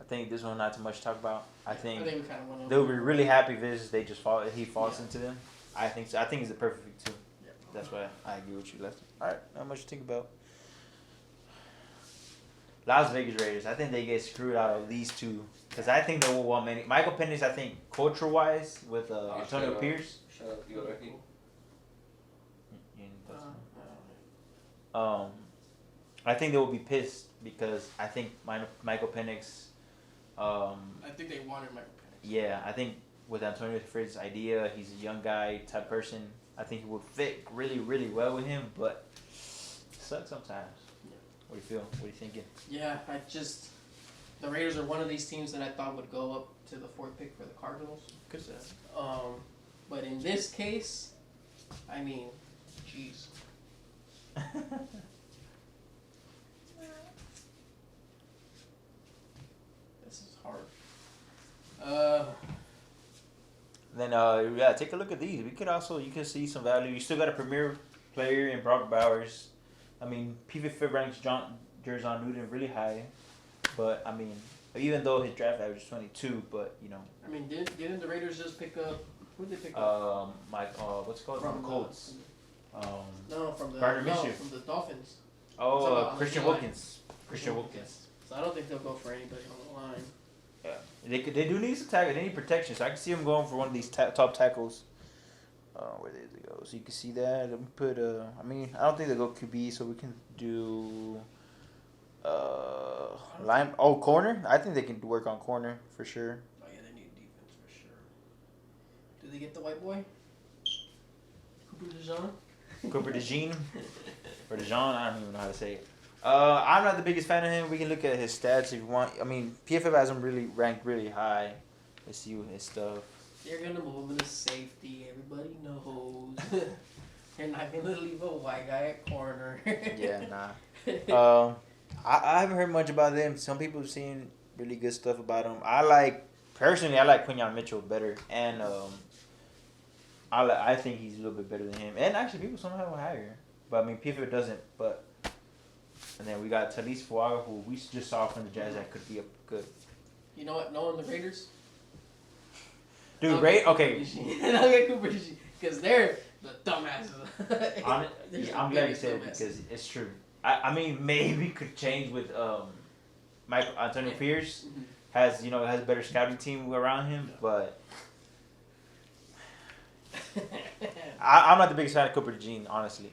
I think this one not too much to talk about. I think we kind of went over. they'll be really happy if they just he falls Yeah. into them. I think so. I think he's the perfect fit too. Yeah. That's why I agree with you, Lefty. All right, not much to think about. Las Vegas Raiders. I think they get screwed out of these two because I think they will want many. Michael Penix, I think culture wise with Antonio Pierce. Shout out to Yorkie. I think they will be pissed because I think Michael Penix. I think they wanted Michael Penix. Yeah, I think with Antonio Pierce's idea, he's a young guy type person. I think he would fit really, really well with him, but it sucks sometimes. Yeah. What do you feel? What are you thinking? Yeah, the Raiders are one of these teams that I thought would go up to the 4th pick for the Cardinals. Good But in this case, I mean, jeez. This is hard. Then take a look at these. You can see some value. You still got a premier player in Brock Bowers. I mean, PFF ranks Jer'Zhan Newton really high, but I mean, even though his draft average is 22, but you know. I mean, didn't the Raiders just pick up? Who did they pick up? What's it called? From the Colts. From the Gardner Minshew. from the Dolphins. Christian Wilkins. Christian Wilkins. So I don't think they'll go for anybody on the line. Yeah, they do need some tackle. They need protection. So I can see them going for one of these top tackles. Where did they go? So you can see that. Let me put. I mean, I don't think they go QB. So we can do. Line. Oh, corner. I think they can work on corner for sure. Oh yeah, they need defense for sure. Do they get the white boy? Cooper DeJean? Cooper DeJean or DeJean. I don't even know how to say it. I'm not the biggest fan of him. We can look at his stats if you want. I mean, PFF has him really ranked really high. Let's see his stuff. They're gonna move him to safety. Everybody knows. They're not gonna leave a white guy at corner. Yeah, nah. I haven't heard much about them. Some people have seen really good stuff about him. I like Quinyon Mitchell better, and I think he's a little bit better than him. And actually, people somehow higher. But I mean, PFF doesn't. But and then we got Talise Fuaga, who we just saw from the Jazz that could be a good. You know what? Knowing the Raiders. Dude, Ray. Okay. I'll get Cooper because they're the dumbasses. I'm glad you said it because it's true. I mean, maybe could change with Antonio Pierce has a better scouting team around him, but I'm not the biggest fan of Cooper DeJean, honestly.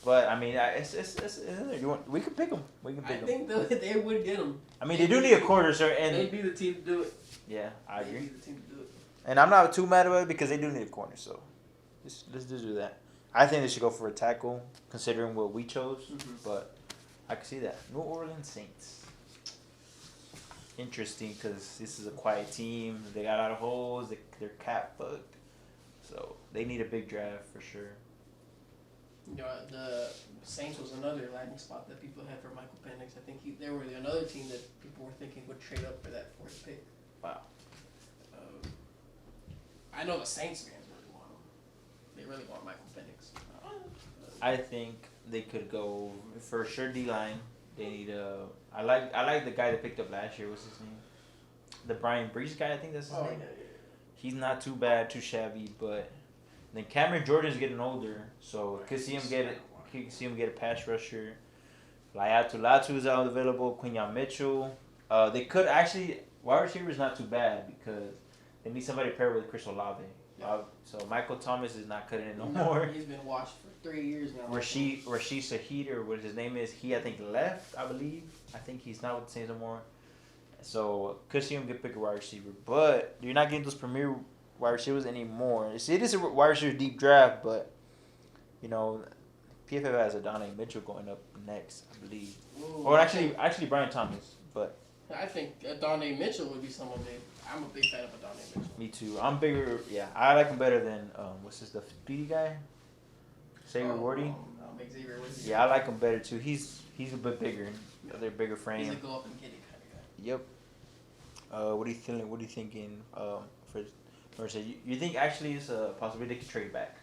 But I mean, it's in there. We can pick him. I think they would get him. I mean, they do need a corner, sir, and they'd be the team to do it. Yeah, I agree. They'd be the team to do it. And I'm not too mad about it because they do need a corner, so let's just do that. I think they should go for a tackle, considering what we chose. But I can see that. New Orleans Saints. Interesting, because this is a quiet team. They got a lot of holes. They're cap fucked, so they need a big draft for sure. You know, the Saints was another landing spot that people had for Michael Penix. I think they were another team that people were thinking would trade up for that 4th pick. Wow. I know the Saints fans really want him. They really want Michael Penix. I think they could go for sure D-line. They need I like the guy that picked up last year. What's his name? The Brian Brees guy. I think that's his name. Yeah. He's not too bad, too shabby, but then Cameron Jordan's getting older, so could see him get a pass rusher. Latu is out available. Quinyon Mitchell. They could actually wide receiver is not too bad because they need somebody to pair with Chris Olave. Yeah. So Michael Thomas is not cutting it no more. He's been washed for 3 years now. Rashid Shaheed, or what his name is, he I think left, I believe. I think he's not with the Saints no more. So could see him get pick a wide receiver, but you're not getting those premier wide receivers anymore. It is a wide receiver deep draft, but PFF has Adonai Mitchell going up next, I believe. Ooh, Or actually Brian Thomas, but I think Adonai Mitchell would be someone I'm a big fan of Adonai Mitchell. me too. I'm bigger. Yeah, I like him better than what's the speedy guy, Xavier Wardy. Xavier Wardy. Yeah, I like him better too. He's a bit bigger. They're bigger frame. He's a go up and get it kind of guy. Yep. What are you feeling? What are you thinking? For Mercer, you think actually it's a possibility they could trade back?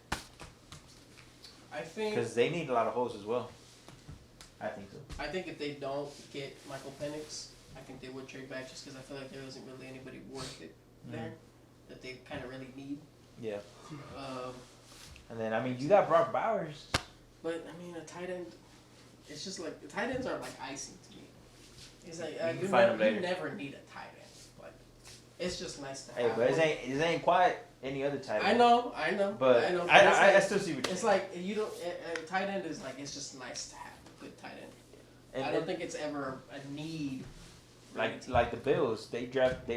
I think Because they need a lot of holes as well. I think so. if they don't get Michael Penix, I think they would trade back just because I feel like there isn't really anybody worth it there that they kind of really need. Yeah. Um, And then I mean you got Brock Bowers. but I mean a tight end, it's just like the tight ends are like icing to me. It's like You can you, find them never, later. you never need a tight end. Like it's just nice to Hey, have. but one. it ain't quite any other tight end. I know, But I know. I it's like, still see what you're it's saying. like you don't. A tight end is like it's just nice to have a good tight end. And I don't think it's ever a need. for any team. like the Bills, they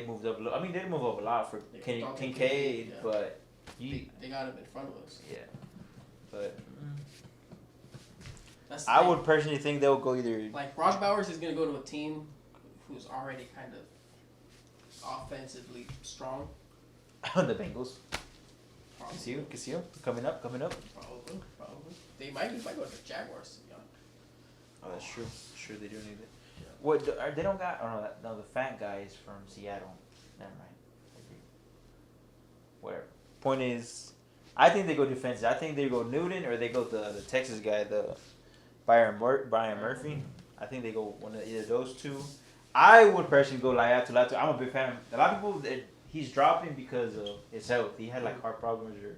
moved up a little. I mean, they didn't move up a lot for They Kenny thought they Kincaid, could, yeah. but you, They got him in front of us. yeah. But That's the I thing. would personally think they'll go either. Like Brock Bowers is gonna go to a team who's already kind of offensively strong. The Bengals. Probably. Casio, coming up. Probably. They might go to the Jaguars to be honest. Oh, that's true. Sure, they do need it. Yeah. What they don't got? Oh no, the fat guy is from Seattle. Never mind. Whatever. Point is, I think they go defensive. I think they go Newton or they go the Texas guy, the Brian Murphy. I think they go one of either those two. I would personally go Laiatu Latu. I'm a big fan. A lot of people he's dropping because of his health. He had like heart problems or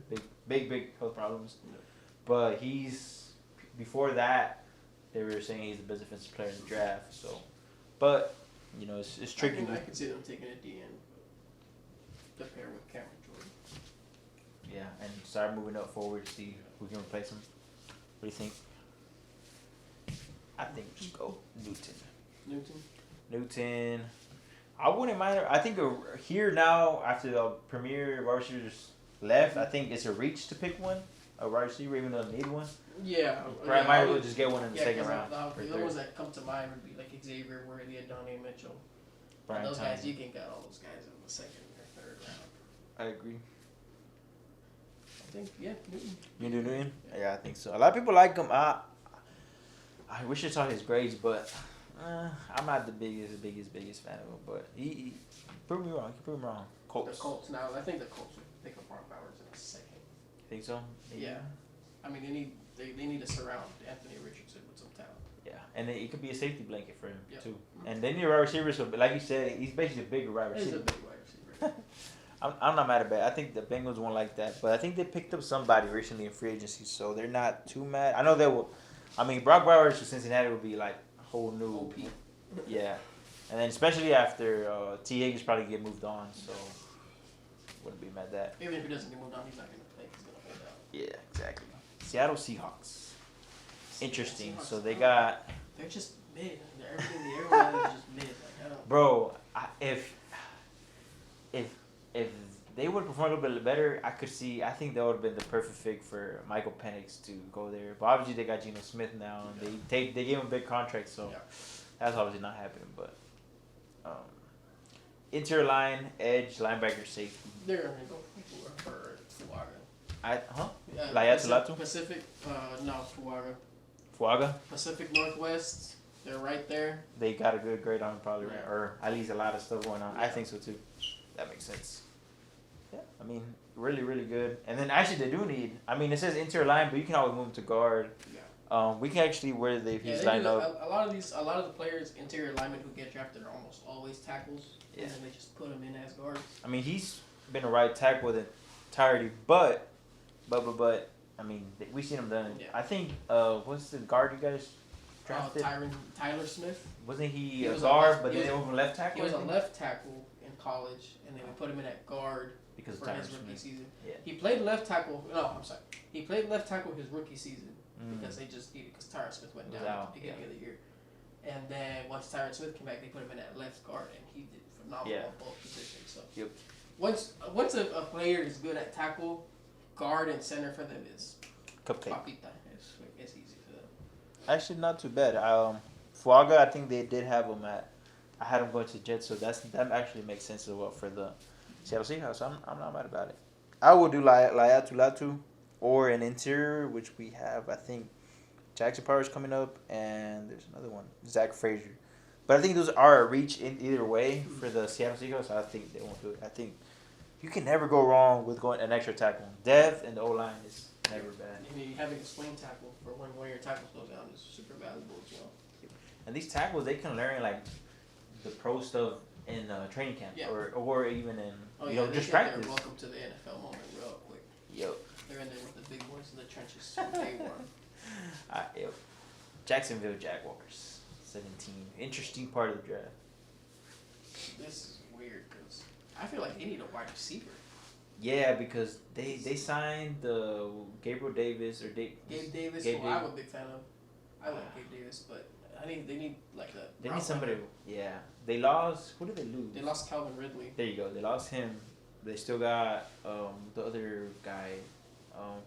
big health problems. Yeah. But he's before that they were saying he's the best defensive player in the draft. So, but you know it's tricky. I can see them taking a DN to pair with Cameron Jordan. Yeah, and start moving up forward to see who can replace him. What do you think? I think we should go Newton. I wouldn't mind. I think here now after the premier wide receivers left, I think it's a reach to pick one, a wide receiver, even though they need one. Yeah. Right, might as well just get one in the second 'cause round. The or other third. ones that come to mind would be like Xavier Worthy and Donnie Mitchell. Brian And those guys, Thomas. you can get all those guys in the second or third round. I agree. I think, yeah, Newton. You do Newton? Yeah, I think so. A lot of people like him. I wish I saw his grades, but I'm not the biggest fan of him. But he prove me wrong. He prove me wrong. Colts. The Colts now. I think the Colts would pick up Brock Bowers in a second. Think so? Maybe. Yeah. I mean, they need to surround Anthony Richardson with some talent. Yeah, and then it could be a safety blanket for him Yep. too. And they need a wide receiver, so like you said, he's basically a bigger wide He's a receiver. big wide receiver. I'm not mad about it. I think the Bengals won't like that, but I think they picked up somebody recently in free agency, so they're not too mad. I know they will. I mean, Brock Bowers to Cincinnati would be like a whole new. OP. Yeah, and then especially after T. Higgins probably get moved on, so wouldn't be mad at that. Even if he doesn't get moved on, he's not going to play. He's going to hold out. Yeah, exactly. Seattle Seahawks. Interesting. Seahawks, So they got. They're just mid. Everyone is just mid. Like, I don't. Bro, if they would perform a little bit better, I think that would have been the perfect fit for Michael Penix to go there. But obviously they got Geno Smith now, and they gave him a big contract, so Yeah. that's obviously not happening. But interior line, edge, linebacker, safety. They're going to go for Fuaga. Laiatu Latu? Pacific, no, Fuaga. Fuaga. Pacific Northwest, they're right there. They got a good grade on him probably, right? Yeah. Or at least a lot of stuff going on. I Yeah. think so too. That makes sense. Yeah, I mean, really, really good. And then actually they do need. I mean, it says interior line, but you can always move him to guard. Yeah. We can actually where Yeah, he's they lined do, up. a lot of the players, interior linemen who get drafted are almost always tackles. Yeah. And then they just put them in as guards. I mean, he's been a right tackle the entirety, but I mean, we seen him done. Yeah. I think what's the guard you guys drafted? Tyler Smith. Wasn't he He a was guard? a But left- then they moved him left tackle. He was I a think? left tackle in college, and then we put him in at guard because of for Tyler his rookie Smith. season. Yeah. He played left tackle. No, I'm sorry. He played left tackle his rookie season Mm. because they just needed because Tyron Smith went Was down out, at the beginning of the year. And then once Tyron Smith came back, they put him in at left guard, and he did phenomenal Yeah. at both positions. So Yep. once a player is good at tackle, guard and center for them is Cupcake. papita. It's easy for them. Actually, not too bad. Fuaga, I think they did have him at. I had him going to Jets, so that actually makes sense as well for the Seattle Seahawks. I'm not mad about it. I would do Laiatu Latu or an interior, which we have. I think Jackson Powers coming up, and there's another one, Zach Frazier. But I think those are a reach in either way for the Seattle Seahawks. I think they won't do it. I think you can never go wrong with going an extra tackle. Depth and the O line is never bad. I mean, having a swing tackle for when one of your tackles goes down is super valuable as well. And these tackles, they can learn like the pro stuff in training camp Yeah. or even in Oh you yeah, know they just think they're practice. welcome to the NFL moment real quick. Yo, They're in there with the big boys in the trenches from day one. yo, Jacksonville Jaguars, 17. Interesting part of the draft. This is weird because I feel like they need a wide receiver. Yeah, because they signed the Gabriel Davis or Gabe Davis, Gabe who I'm a Davis. big fan of. I like Gabe Davis, but they need like a. They need route somebody. runner. Yeah, they lost. Who did they lose? They lost Calvin Ridley. There you go. They lost him. They still got the other guy,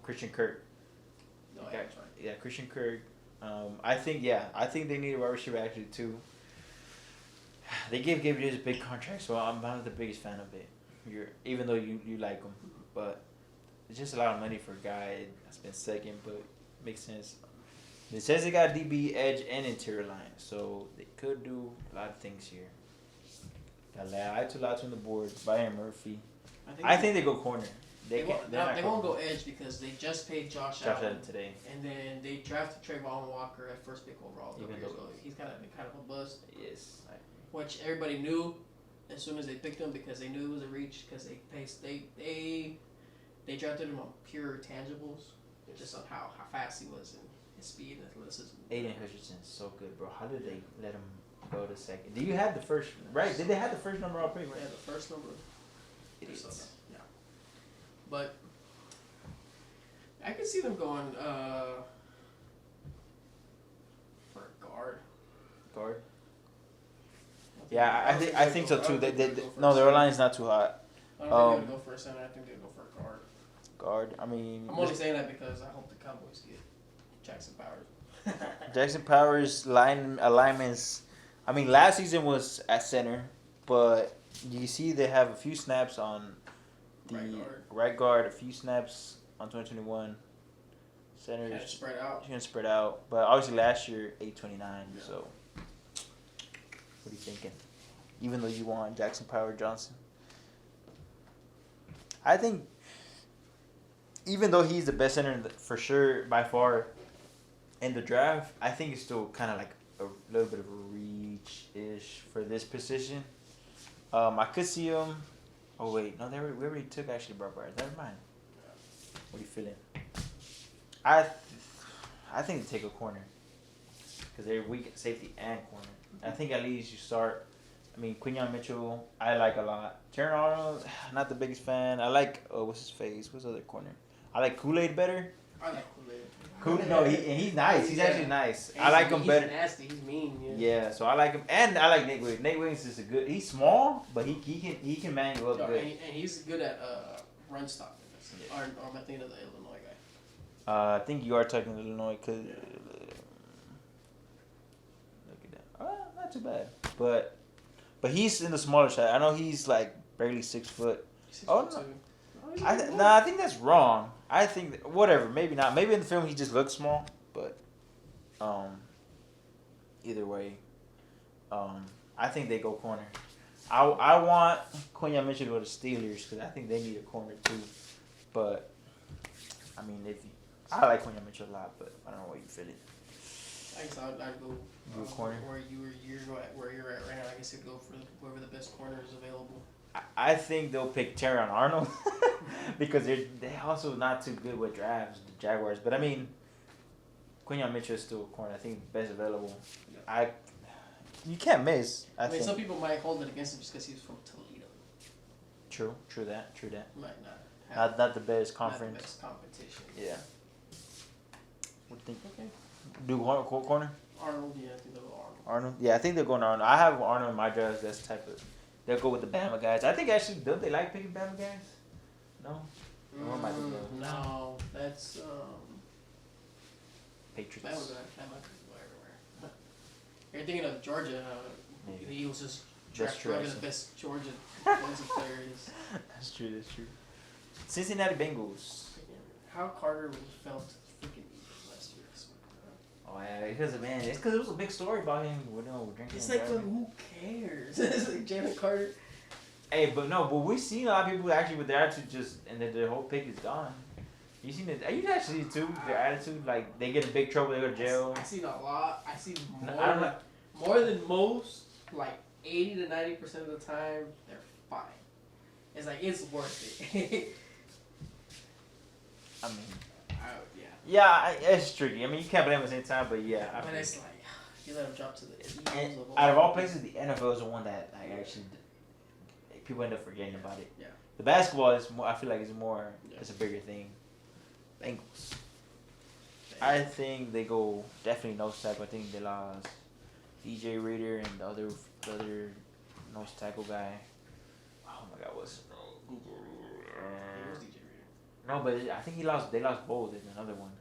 Christian Kirk. No, Yeah, that's right. Yeah, Christian Kirk. I think they need a wide receiver actually too. They gave Gabe Davis a big contract, so I'm not the biggest fan of it. Even though you like him, but it's just a lot of money for a guy that's been second, but makes sense. It says they got DB, edge, and interior line, so they could do a lot of things here. Got Latu on the board. Byron Murphy. I think they go corner. They won't go edge because they just paid Josh Allen today. and then they drafted Trayvon Walker at first pick overall. Even Years though- ago. He's kind of been kind of a bust, Yes. which everybody knew as soon as they picked him because they knew it was a reach because they drafted him on pure tangibles, just on how fast he was and his speed and athleticism. Aiden Hutchinson's so good, bro. How did they let him go to second? Do you have the first right? Did they have the first number all pick? Right? Yeah, the first number. Idiots. Yeah, but I could see them going for a guard. Guard. Yeah, I think so too. They no, their line's not too hot. I don't think they would go for a center. I think they'd go for a guard. Guard. I mean, I'm only saying that because I hope the Cowboys get Jackson Powers. Jackson Powers alignments. I mean, last season was at center, but you see they have a few snaps on the right guard, a few snaps on 2021. Center Kind of spread out. She's gonna spread out, but obviously last year 829. Yeah. So, what are you thinking? Even though you want Jackson Power Johnson, I think even though he's the best center for sure by far in the draft, I think it's still kind of like a little bit of a reach-ish for this position. I could see him. Oh wait, no, we already took actually Brock Bowers. Never mind. What are you feeling? I think they take a corner because they're weak at safety and corner. I think at least you start. I mean, Quinyon Mitchell, I like a lot. Terran Arnold, not the biggest fan. I like what's his face? What's the other corner? I like Kool-Aid better. I like Kool-Aid. No, he's nice. He's actually nice. I like him better. He's nasty. He's mean. Yeah, so I like him, and I like Nate Wiggins. Nate Wiggins is a good. He's small, but he can man you up Yeah, good. and he's good at run stopping. Yeah. Or am I thinking of the Illinois guy? I think you are talking Illinois because look at that. Not too bad, but he's in the smaller side. I know he's like barely 6 foot. Oh, no. I think that's wrong. I think whatever, maybe not. Maybe in the film he just looks small, but either way, I think they go corner. I want Quinyon Mitchell to go to Steelers because I think they need a corner too. But I mean, I like Quinyon Mitchell a lot, but I don't know what you feel it. I guess I'd go corner. where you're at right now. I guess you'd go for whoever the best corner is available. I think they'll pick Terran Arnold because they're also not too good with drafts, the Jaguars. But I mean, Quinyon Mitchell is still a corner. I think best available. Yeah. You can't miss. I mean, think. some people might hold it against him just because he's from Toledo. True that. Might not have Not the best conference. Not the best competition. Yeah. What do you think? Okay. Do corner? Arnold, yeah, I think they'll go Arnold. Arnold? Yeah, I think they're going to Arnold. I have Arnold in my draft. That's the type of. They'll go with the Bama guys. I think actually, don't they like picking Bama guys? No? Or am I thinking of- No, that's Patriots. that might go everywhere. You're thinking of Georgia. Maybe. The Eagles just That's draft true, whoever the actually. best Georgia defensive player is. That's true. Cincinnati Bengals. How Carter felt freaking Eagles last year. I swear. Oh yeah, it's because it was a big story about him. We're drinking. It's and like, driving. who cares? It's like Jalen Carter. Hey, but we've seen a lot of people actually with their attitude and then their whole pick is gone. You seen it? You actually too their attitude, like they get in big trouble, they go to jail. I seen a lot. I see I don't know. more than most. Like 80 to 90% of the time, they're fine. It's like, it's worth it. I mean, Yeah. yeah, it's tricky. I mean, you can't blame them at the same time, but yeah. But it's like, you let them drop to the And Eagles out of all places, the NFL is the one that like actually people end up forgetting about it. Yeah. The basketball is more. I feel like it's more. Yeah. It's a bigger thing. Bengals. I think they go definitely nose tackle. I think they lost DJ Reader and the other nose tackle guy. Oh my God, what's his name? DJ Reader. It was DJ Reader. No, but I think they lost both in another one.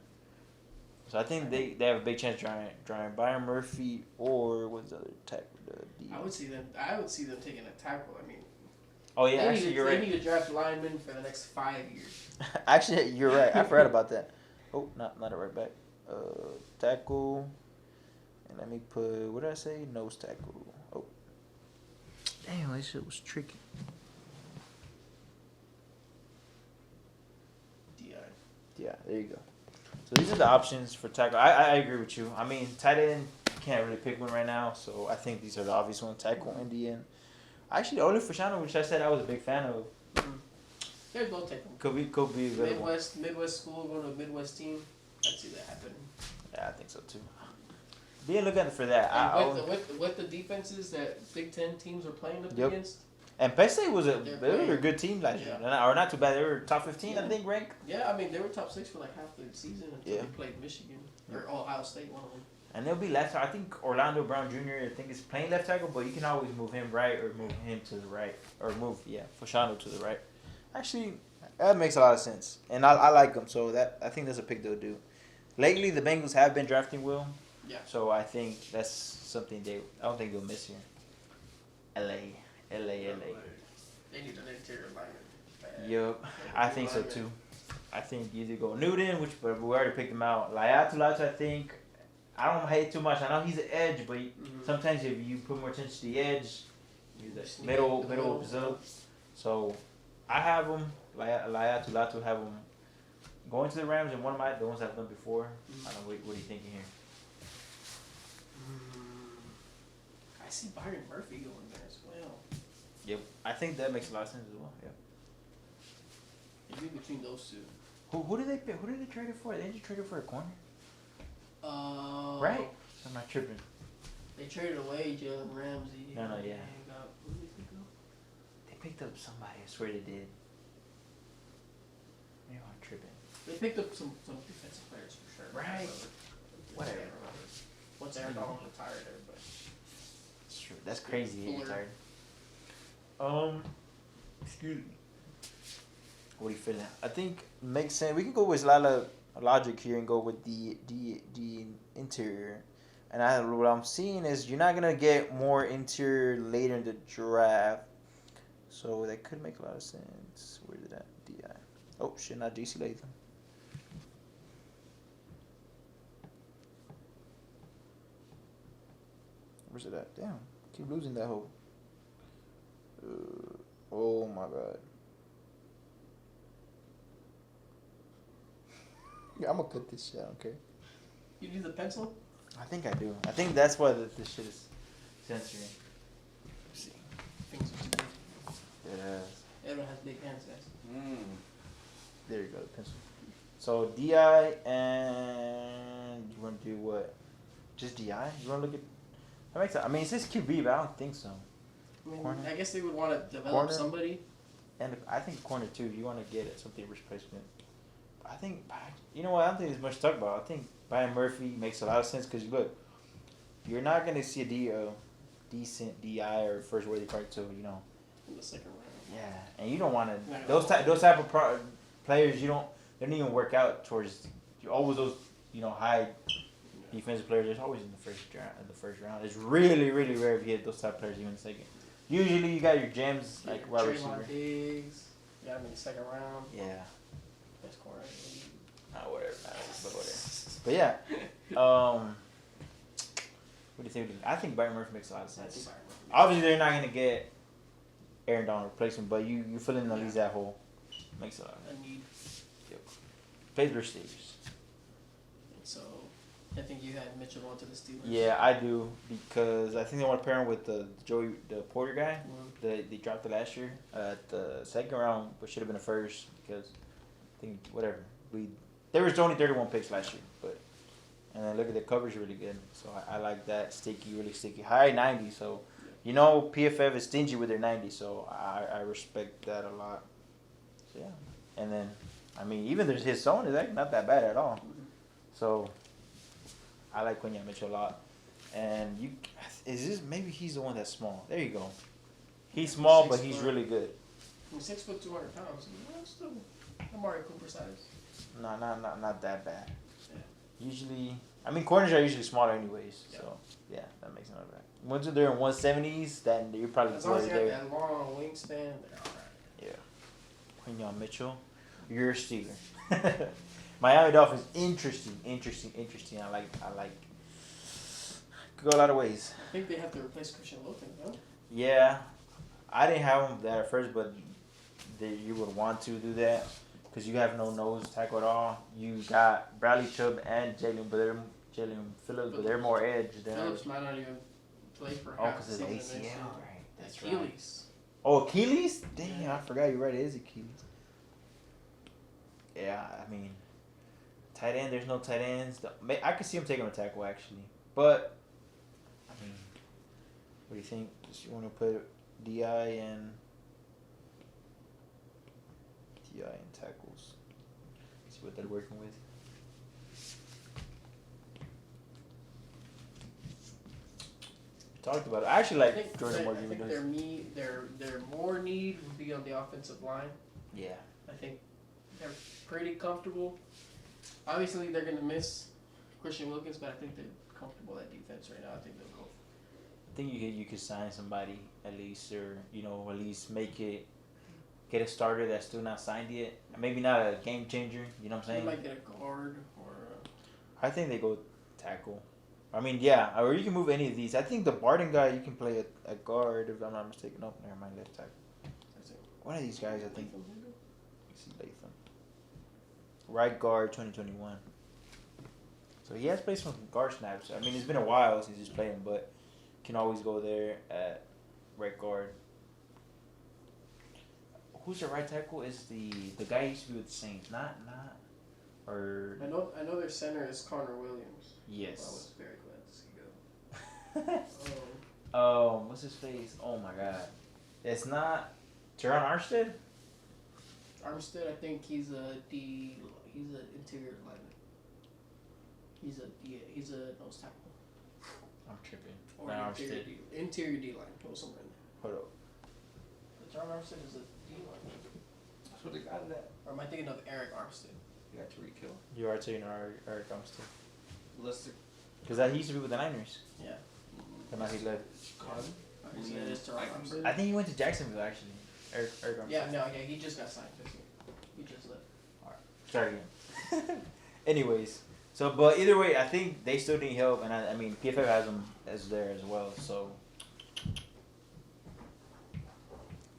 So I think they have a big chance drawing Byron Murphy or what's the other tackle? I would see them taking a tackle. I mean, Oh yeah, they actually need, you're they right. need to draft linemen for the next 5 years. Actually, you're right. I forgot about that. Oh, not a right back. Tackle. And let me put, what did I say? Nose tackle. Oh. Damn, this shit was tricky. DI. Yeah, there you go. So these are the options for tackle. I agree with you. I mean, tight end, you can't really pick one right now. So I think these are the obvious ones. Tackle and the end. Actually, Ole Fashanu, which I said I was a big fan of. They're both take them. Could be available. Midwest school, going to a Midwest team. I'd see that happen. Yeah, I think so too. Be looking for that. And with the defenses that Big Ten teams are playing up against. And Penn State was they were a good team last year, or not too bad. They were top 15, I think, ranked. Yeah, I mean they were top 6 for like half the season until they played Michigan or Ohio State, one of them. And they'll be left. I think Orlando Brown Jr. I think is playing left tackle, but you can always move him right or move him to the right, or move Fashanu to the right. Actually, that makes a lot of sense, and I like him. So I think that's a pick they'll do. Lately, the Bengals have been drafting Will. Yeah. So I think that's something I don't think they'll miss here. L.A. They need an interior lineman. Yup, I think so too. I think you either go Newton, but we already picked him out. Laiatu, I think. I don't hate too much. I know he's an edge, but sometimes if you put more attention to the edge, use that middle Brazil. So I have him. Laiatu have him going to the Rams, and one of the ones I've done before. I don't know what are you thinking here. I see Byron Murphy going there as well. Yep, I think that makes a lot of sense as well. Yep. Maybe between those two. Who did they pick? Who did they trade it for? They just traded for a corner. Right? I'm not tripping. They traded away Jalen Ramsey. No, yeah. Who did they pick up? They picked up somebody. I swear they did. Maybe I'm tripping. They picked up some defensive players for sure. Right. Whatever. Once Aaron Donald retired, everybody. That's true. That's crazy. He retired. Excuse me. What are you feeling? I think it makes sense. We can go with a lot of logic here and go with the interior. And what I'm seeing is you're not gonna get more interior later in the draft, so that could make a lot of sense. Where is it at? DI. Oh shit, not JC Latham. Where's it at? Damn, keep losing that hole. Oh my god. Yeah, I'm gonna cut this shit. I don't care. You need the pencil? I think I do. I think that's why this shit is censoring. Let's see. Things are too big. Yeah. Everyone has big hands, guys. There you go, the pencil. So DI and you want to do what? Just DI? You want to look at? That makes sense. I mean, it says QB, but I don't think so. I mean, Corner. I guess they would want to develop Corner. somebody. And I think corner too. You want to get at something replacement. I think you know what? I don't think there's much to talk about. I think Byron Murphy makes a lot of sense because look, you're not gonna see a decent DI or first worthy part till In the second round. Yeah, and you don't want to those type of players. They don't even work out towards you. Always those high defensive players. There's always in the first round. It's really really rare if you get those type of players even in the second. Usually you got your gems like wide receiver. Diggs. You got him in the second round. Yeah. Best corner. Whatever. But whatever. But yeah. What do you think? I think Byron Murphy makes a lot of sense. Obviously, they're not gonna get Aaron Donald replacement, but you fill in at least that hole. Makes a lot of sense. A need. Yep. Plays receivers. So I think you had Mitchell going to the Steelers. Yeah, I do because I think they want to pair him with the Porter guy. Mhm. They dropped it last year at the second round, but should have been the first because I think whatever there was only 31 picks last year, but and then look at the coverage really good, so I like that sticky, really sticky, high 90. So you know PFF is stingy with their 90, so I respect that a lot. So yeah, and then I mean even there's his zone is actually not that bad at all. So I like Quenya Mitchell a lot. And is this maybe he's the one that's small? There you go. He's small, but he's really good. He's 6 foot 200 pounds. Still Amari Cooper size. No, not that bad. Yeah. Usually, I mean corners are usually smaller anyways. Yeah. So yeah, that makes it not bad. Once they're in 170s, then you're probably as long as right you have there. that long wingspan, they're alright. Yeah. Quenya Mitchell, you're a Steeler. Miami Dolphins, interesting. I like. Could go a lot of ways. I think they have to replace Christian Wilkins, no? Yeah, I didn't have him there at first, but you would want to do that because you have no nose tackle at all. You got Bradley Chubb and Jalen Phillips, but they're more edge than. Phillips might not even play for Oh, half because the of season. ACL, next year. right? That's right. Achilles. Oh, Achilles? Dang, I forgot you're right. It is Achilles. Yeah, I mean, tight end. There's no tight ends. I could see him taking a tackle actually, but I mean, what do you think? Just you want to put Di and tackles? See what they're working with. Talked about it. I actually like Jordan Moore. I think their more need would be on the offensive line. Yeah. I think they're pretty comfortable. Obviously, they're gonna miss Christian Wilkins, but I think they're comfortable at defense right now. I think they'll go. I think you could sign somebody at least, or at least get a starter that's still not signed yet. Maybe not a game changer. You know what I'm They saying? might get a guard or. I think they go tackle. I mean, yeah, or you can move any of these. I think the Barton guy you can play a guard if I'm not mistaken. Nope, never mind, left tackle. One of these guys, I think. See Latham. Right guard, 2021. So he has played some guard snaps. I mean, it's been a while since he's playing, but can always go there at right guard. Who's the right tackle? Is the guy who used to be with the Saints? Or I know their center is Connor Williams. yes. I was very glad to see go. What's his face? Oh my God, it's not Teron Armstead. Armstead, I think he's an interior lineman. He's a nose tackle. I'm tripping. Or Not interior Armstead. interior D line. Or somewhere in there. Hold up. But Teron Armstead is a D line. That's what they got it at. Or am I thinking of Eric Armstead? You got Tariq Hill. You are saying Eric Armstead. Lester Because he used to be with the Niners. Yeah. And now he left. Cotton. So it is Teron Armstead. I think he went to Jacksonville actually. Eric Armstead. Yeah, he just got signed this year. He just left. Start again. Anyways, but either way, I think they still need help, and I mean PFF has them as there as well, so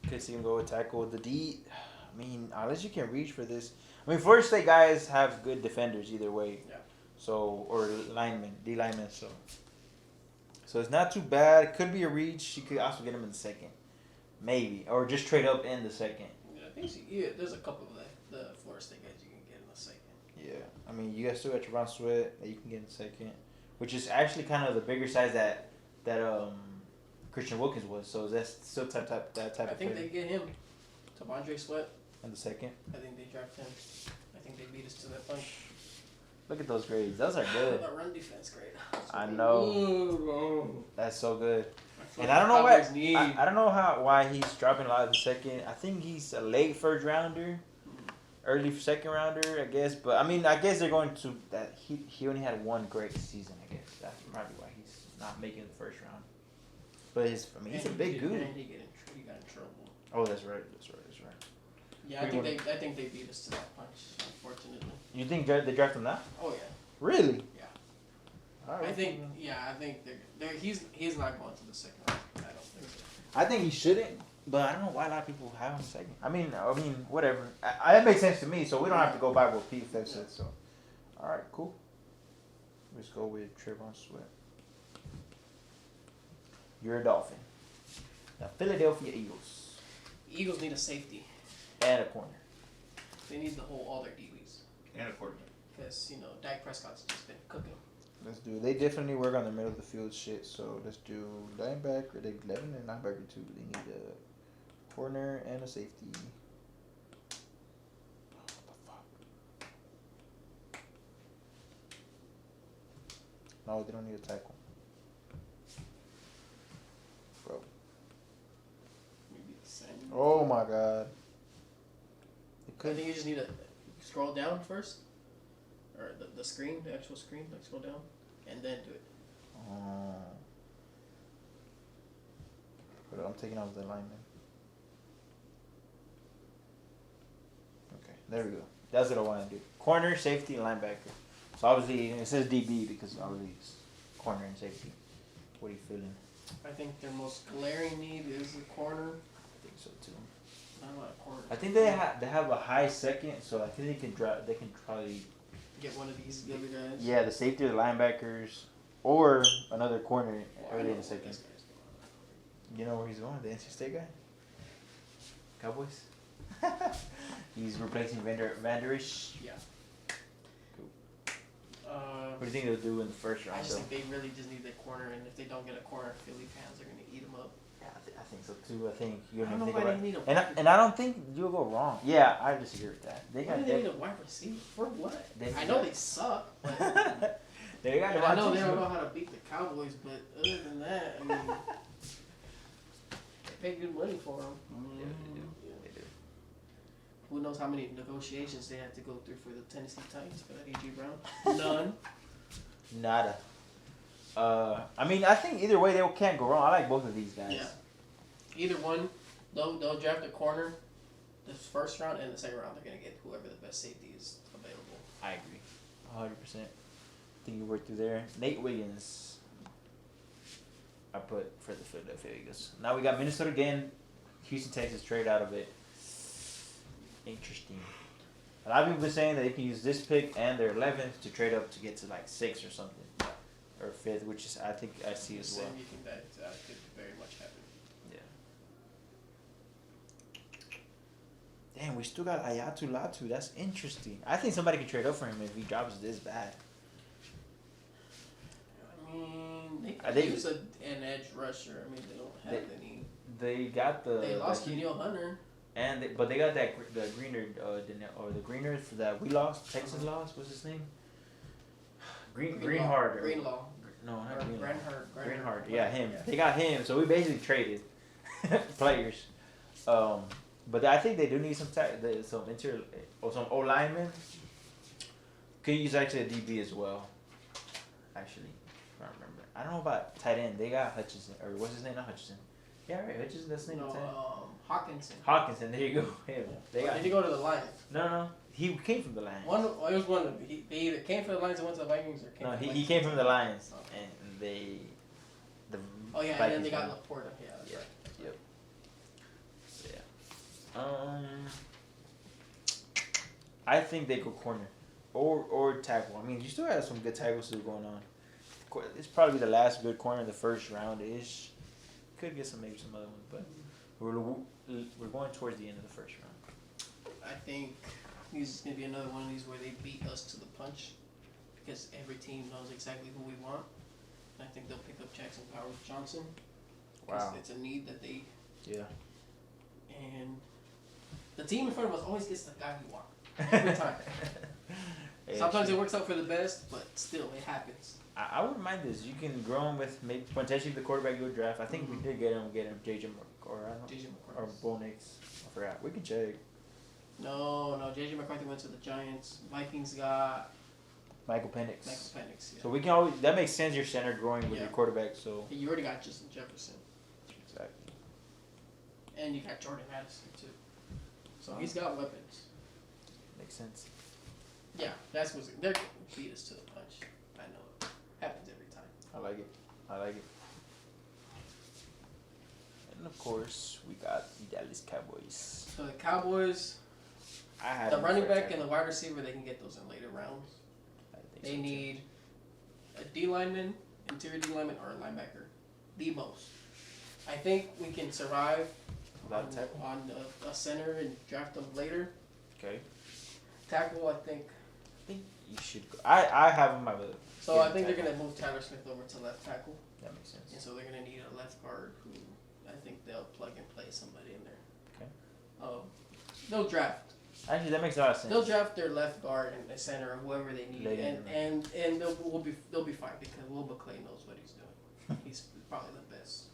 could see him go with tackle. The D, I mean, unless you can reach for this. I mean, Florida State guys have good defenders either way. Yeah. So or D linemen. So it's not too bad. It could be a reach. You could also get him in the second, maybe, or just trade up in the second. Yeah, I think there's a couple of the Florida State guys you can get in the second. Yeah, I mean, you guys still got Javon Sweat that you can get in second, which is actually kind of the bigger size that Christian Wilkins was. So that's still that type I of think player they get him. T'Vondre Sweat. in the second. I think they draft him. I think they beat us to that punch. Look at those grades; those are good. That run defense grade. I know. Ooh, That's so good. I And I don't know why. Cowboys need. I don't know why he's dropping a lot of the second. I think he's a late first rounder, early second rounder, I guess. But I mean, I guess they're going to that. He only had one great season. I guess that's probably why he's not making the first round. But he's a big dude. And he got in trouble. Oh, that's right. Yeah, Who do you I think they beat us to that punch. Unfortunately. You think they draft him now? Oh yeah. Really? Yeah. All right. I think he's not going to the second round. I don't think so. I think he shouldn't, but I don't know why a lot of people have him second. I mean, whatever. That makes sense to me, so we don't have to go by what PFF says. So, all right, cool. Let's go with Trevon Sweat. You're a Dolphin. The Philadelphia Eagles. Eagles need a safety. And a corner. They need to hold all their DBs. And a quarterback. Because, Dak Prescott's just been cooking. Let's do. They definitely work on the middle of the field shit. So let's do linebacker. They 11 and linebacker too. They need a corner and a safety. What the fuck? No, they don't need a tackle. Bro. Maybe the same. Oh my god. It I could. think you just need to scroll down first. Or the screen, the actual screen, like scroll down. And then do it. Oh. But I'm taking off the lineman. Okay, there we go. That's what I want to do. Corner, safety, and linebacker. So obviously it says DB because obviously it's corner and safety. What are you feeling? I think their most glaring need is the corner. I think so too. Not a lot of corner. I think they have a high second, so I think they can probably Get one of these other guys. yeah, the safety or the linebackers or another corner Well, I early know in the what second. this guy's doing. You know where he's going? The NC State guy? Cowboys? He's replacing Vander Esch. Yeah. Cool. Uh, What do you think they'll do in the first I round? just Though? think they really just need that corner, and if they don't get a corner, Philly fans are gonna eat them up. Yeah, I think so too. I think you I don't don't even know think why about they it. need a. And I don't think you'll go wrong. Yeah, I disagree with that. They Why got do they need a wide receiver for what? They- I know they suck, but they got and I know Devontae they don't Smith. know how to beat the Cowboys. But other than that, I mean, they pay good money for them. Yeah, they do. They do. Who knows how many negotiations they had to go through for the Tennessee Titans for that AJ Brown? None. Nada. I mean, I think either way they can't go wrong. I like both of these guys. Yeah. Either one, they'll draft a corner this first round, and the second round they're gonna get whoever the best safety is available. I agree. 100%. I think you worked through there. Nate Wiggins. I put for the Philadelphia Eagles. Now we got Minnesota again. Houston, Texas trade out of it. Interesting. A lot of people have been saying that they can use this pick and their 11th to trade up to get to like 6 or something. Or 5th, which is I think I see as well. Same, you think that could very much happen. Yeah. Damn, we still got Ayatu Latu. That's interesting. I think somebody can trade up for him if he drops this bad. I mean, they Are could they- use an edge rusher. I mean, they don't have any. They got the. They lost the, Daniel Hunter. And but they got that the Greener or the Greener that we lost. Texas lost. What's his name? Greenhard. Greenlaw. No, not Or Greenhard. Greenhard. Yeah, him. Yeah. They got him. So we basically traded players. But I think they do need some some interior or some O linemen. Could use actually a DB as well. Actually, if I remember. I don't know about tight end. They got Hutchinson or what's his name? Not Hutchinson. Yeah, right. Hutchinson. That's his name. No, tight end. Hawkinson. Hawkinson. There you go. Him. They Or got. did he go to the Lions? No. He came from the Lions. It was one of them. They either came from the Lions and went to the Vikings, or came No, from the he Vikings. came from the Lions, Oh. and they. The Oh yeah, and then Vikings they got won. Laporta. Yeah, that's Yeah. right. Yep. I think they go corner, or tackle. I mean, you still have some good tackles still going on. It's probably the last good corner in the first round ish. Could get maybe some other ones, but we're going towards the end of the first round. I think he's gonna be another one of these where they beat us to the punch, because every team knows exactly who we want. And I think they'll pick up Jackson Powers Johnson. 'Cause Wow. it's a need that they Yeah. and the team in front of us always gets the guy we want every time. Yeah, Sometimes sure. it works out for the best, but still it happens. I wouldn't mind this. You can grow him with maybe potentially the quarterback you would draft. I think we did get him JJ or I don't JJ or McCarthy. Bo Nix. I forgot. We could check. No, JJ McCarthy went to the Giants. Vikings got Michael Penix. Michael Penix. Yeah. So we can always that makes sense. Your center growing with Yeah. your quarterback. So You already got Justin Jefferson, exactly. and you got Jordan Addison too. So he's got weapons. Makes sense. Yeah, that's what's they're gonna beat us to the punch. I know it happens every time. I like it. I like it. And of course, we got the Dallas Cowboys. So the Cowboys, I had the them running for a back and tackle. the wide receiver, they can get those in later rounds. I think They so, too. need a D lineman, interior D lineman, or a linebacker. The most. I think we can survive Without a tackle? on a center and draft them later. Okay. Tackle, I think. I think you should go. I have him. So I think they're gonna move Tyler Smith over to left tackle, That makes sense. and so they're gonna need a left guard who I think they'll plug and play somebody in there. Okay. They'll draft. Actually, that makes a lot of sense. They'll draft their left guard and a center or whoever they need, Later. and they'll be fine because Will McClay knows what he's doing. He's probably the best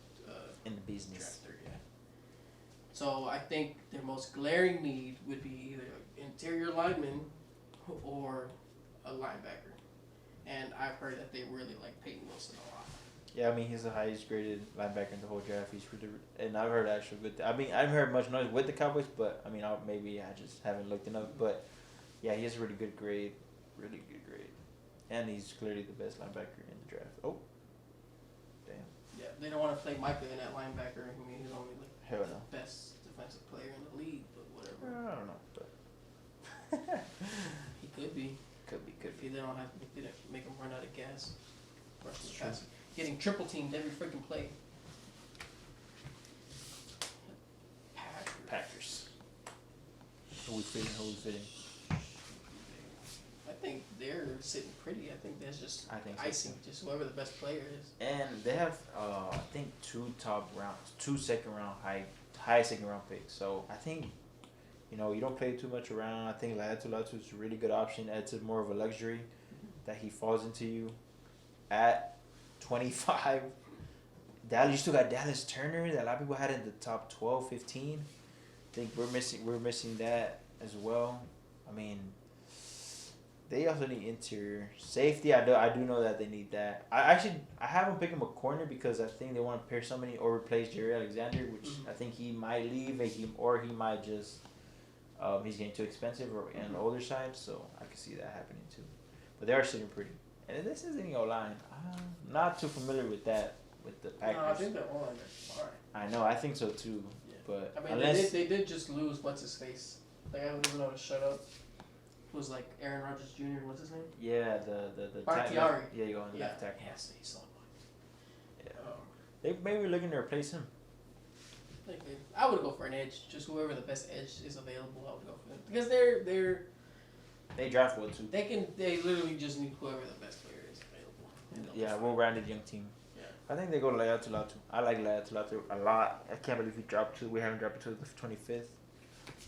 in the business. drafter, yeah. So I think their most glaring need would be either an interior lineman or a linebacker, and I've heard that they really like Peyton Wilson a lot. Yeah, I mean he's the highest graded linebacker in the whole draft. He's really, and I've heard actually good. I mean I haven't heard much noise with the Cowboys, but I mean maybe I just haven't looked enough. But yeah, he has a really good grade, and he's clearly the best linebacker in the draft. Oh, damn, Yeah, they don't want to play Micah in that linebacker. I mean, he's only like hell no. the best defensive player in the league, but whatever. I don't know, but He could be. could be. If they don't have, if they don't make him run out of gas, rushing True. passer, getting triple teamed every freaking play. Packers. Who we fitting? I think they're sitting pretty. I think that's just I think so, icing, just whoever the best player is. And they have I think two second round high second round picks. So I think you don't play too much around. I think Latu is a really good option. It's more of a luxury that he falls into you at 25. You still got Dallas Turner that a lot of people had in the top 12, 15. I think we're missing that as well. I mean, they also need interior safety. I do know that they need that. I have them pick him a corner because I think they want to pair somebody or replace Jerry Alexander, which I think he might leave, or he might just he's getting too expensive or on the older side. So I can see that happening too. But they are sitting pretty. And this isn't your line. I'm not too familiar with that with the Packers. No, I think they're all in there. Fine. I know. I think so too. Yeah. But I mean, unless they did just lose what's his face. Like I don't even know to shut up. It was like Aaron Rodgers Jr. What's his name? yeah, the Bakhtiari. yeah, you go on Yeah. left tackle. Yes, he's so Yeah. much. They maybe looking to replace him. I would go for an edge. Just whoever the best edge is available, I would go for them because they're They draft well too. they literally just need whoever the best player is available. And they'll Yeah, be well-rounded young team. Yeah. I think they go Latu Latu. I like Latu a lot. I can't believe he dropped to. We haven't dropped to the 25th.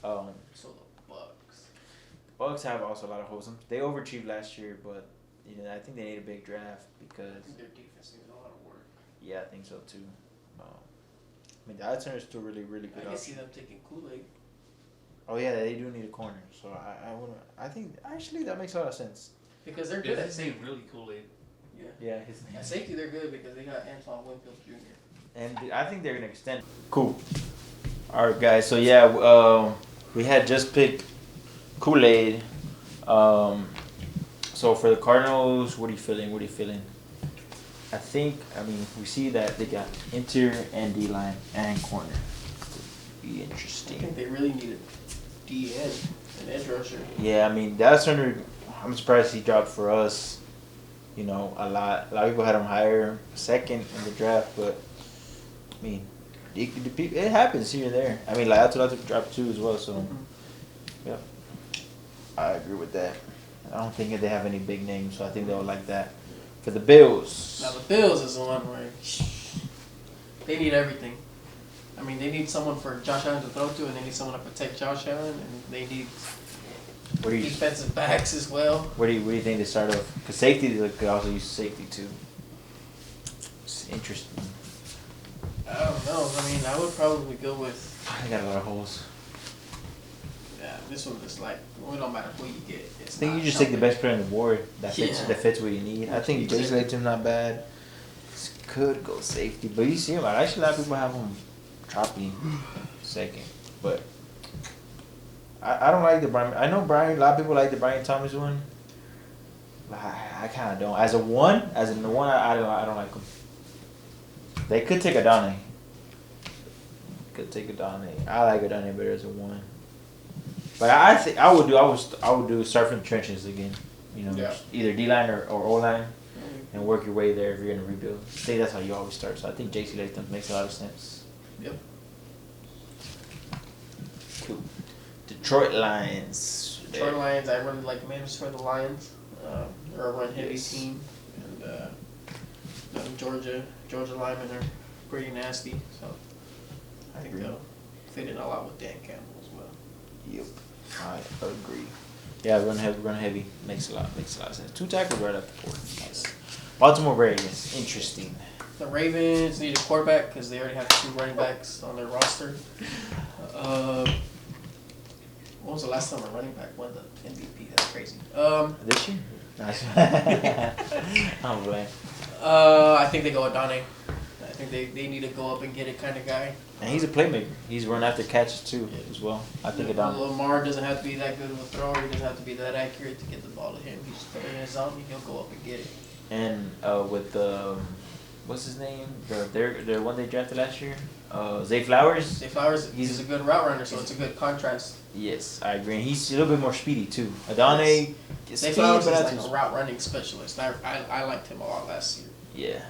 fine. So the Bucks. Bucks have also a lot of holes. They overachieved last year, but I think they need a big draft I because think their defense needs a lot of work. yeah, I think so too. I mean, the outsider is still really good I can see option. them taking Kool-Aid. Oh yeah, they do need a corner. So I think actually that makes a lot of sense. Because they're Did good they at say safety. really Kool-Aid? Yeah. Yeah, his name. At safety, they're good because they got Antoine Winfield Jr. And I think they're gonna extend. Cool. All right, guys. So yeah, we had just picked Kool-Aid. So for the Cardinals, what are you feeling? I mean, we see that they got interior and D line and corner. Be I interesting. think they really need a DN, an edge rusher. Yeah, I mean that's under. I'm surprised he dropped for us. A lot. A lot of people had him higher, second in the draft, but I mean, it happens here and there. I mean, Latu dropped too as well, so yeah, I agree with that. I don't think they have any big names, so I think they'll like that. For the Bills, Now the Bills is the one where they need everything. I mean, they need someone for Josh Allen to throw to, and they need someone to protect Josh Allen, and they need what do you defensive backs as well. what do you think they start off? Because safety, they could also use safety too. It's interesting. I don't know. I mean, I would probably go with. I got a lot of holes. Yeah, this one is like, it don't matter who you get. I think you just take the best player on the board that fits Yeah. that fits what you need. I think Exactly. Jason Layton's not bad. Could go safety, but you see him. Actually, a lot of people have him dropping second, but I don't like the Brian. I know Brian. A lot of people like the Brian Thomas one. But I kind of don't. As in the one, I don't like him. They could take Adane. I like Adane better as a one. But I think I would do start from the trenches again. Yeah. Either D line or O line. and work your way there if you're gonna rebuild. I think that's how you always start. So I think JC Latham makes a lot of sense. Yep. Cool. Detroit Lions. Detroit Lions. I run like managed for the Lions. They're a run heavy Yes. team, and Georgia linemen are pretty nasty. So I think Agree. they'll fit in a lot with Dan Campbell as well. Yep, I agree. Yeah, run heavy makes a lot of sense. 2 tackles right at the board. Nice. Baltimore Ravens, interesting. The Ravens need a quarterback because they already have 2 running backs on their roster. When was the last time a running back won the MVP? That's crazy. This year? Nice. I'm blank. I think they go with Donnie. I think they need to go up and get it kind of guy. And he's a playmaker. He's run after catches too, as well. I think it down. Lamar doesn't have to be that good of a thrower. He doesn't have to be that accurate to get the ball to him. He just put it in his zone and he'll go up and get it. And with what's his name? The one they drafted last year. Zay Flowers. Zay Flowers, he's a good route runner, so it's a good contrast. Yes, I agree. And he's a little bit more speedy too. Adane. Zay Flowers is like a route running specialist. I liked him a lot last year. Yeah,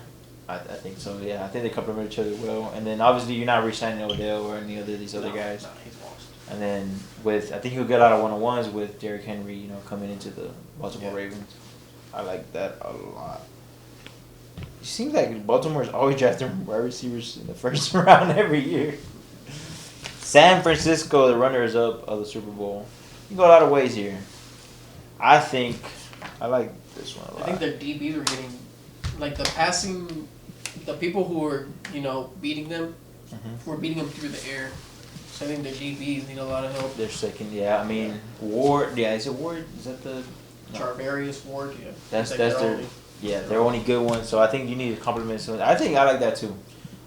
I think so. Yeah, I think they complement each other well. And then obviously you're not re-signing Odell or any other of these other guys. No, he's washed. And then I think he'll get a lot of 1-on-ones with Derrick Henry, coming into the Baltimore Ravens. I like that a lot. It seems like Baltimore's always drafting wide receivers in the first round every year. San Francisco, the runners-up of the Super Bowl. You can go a lot of ways here. I think I like this one a lot. I think their DBs are getting, like the passing, the people who were, beating them, were beating them through the air. So I think their DBs need a lot of help. They're second, yeah. I mean, Ward, yeah, is it Ward? Is that the... No. Charvarius Ward, yeah. That's like their... only. Yeah, they're only good ones, so I think you need to compliment someone. I think I like that too.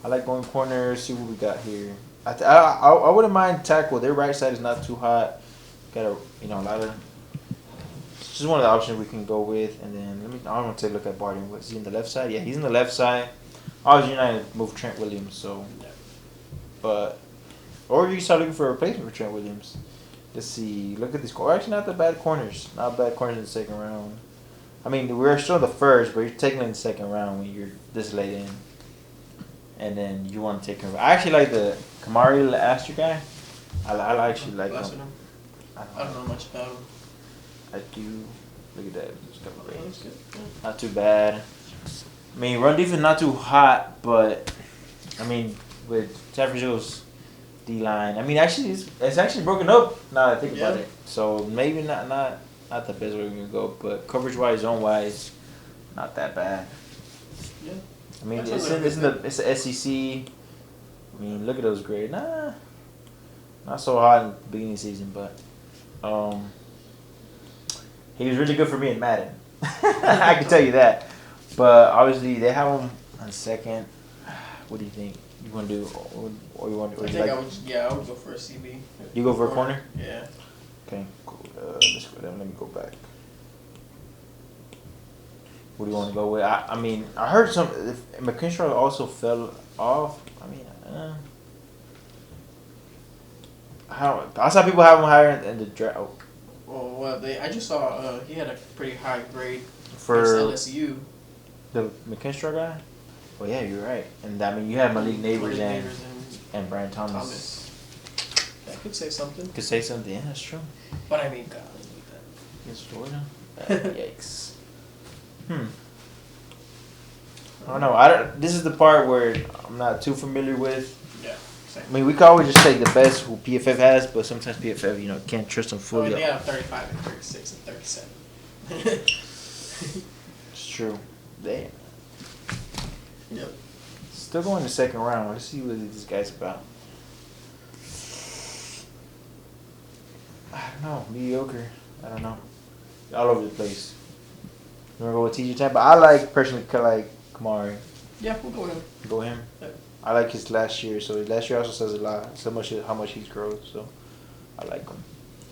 I like going corner, see what we got here. I wouldn't mind tackle. Their right side is not too hot. Got a lot of. It's just one of the options we can go with, and then I want to take a look at Barton. Was he in the left side? Yeah, he's in the left side. Obviously, you're not gonna move Trent Williams, so. But, or you start looking for a replacement for Trent Williams. Let's see. Look at these. Actually, not the bad corners. Not bad corners in the second round. I mean, we're still in the first, but you're taking in the second round when you're this late in. And then you want to take him. I actually like the Kamari Astor guy. I actually like him. I don't know much about him. I do. Look at that. Just a couple That's ratings. good. Not too bad. I mean, run defense not too hot, but I mean, with San Francisco's D-line, I mean, actually, it's actually broken up now that I think about Yeah. it. So maybe not the best way we're gonna go, but coverage-wise, zone-wise, not that bad. Yeah. I mean, That's it's the SEC. I mean, look at those grades. Nah, not so hot in the beginning of the season, but he was really good for me in Madden. I can tell you that. But obviously, they have him on second. What do you think? You want to do? Or you want? I think I would go for a CB. You go for a corner? Yeah. Okay, cool. Let's go. Let me go back. What do you want to go with? I mean, I heard if McKinstry also fell off. I mean, I saw people have him higher in the draft. Well, I just saw he had a pretty high grade For against LSU. the McKinstry guy? Well, yeah, you're right. And I mean, you have Malik Neighbors and Brian Thomas. That could say something. Could say something. Yeah, that's true. But I mean, God, Against Georgia? Yikes. I don't know. This is the part where I'm not too familiar with. yeah, same. I mean, we could always just take the best who PFF has, but sometimes PFF, can't trust them I fully. mean, they have 35 and 36 and 37. It's true. Damn. Yep. Still going the second round. Let's see what this guy's about. I don't know. Mediocre. I don't know. All over the place. You want to go with TJ Tampa? I personally like Kamari. Yeah, we'll go with him. Go him. Yeah. I like his last year. So his last year also says a lot. So much how much he's grown. So I like him.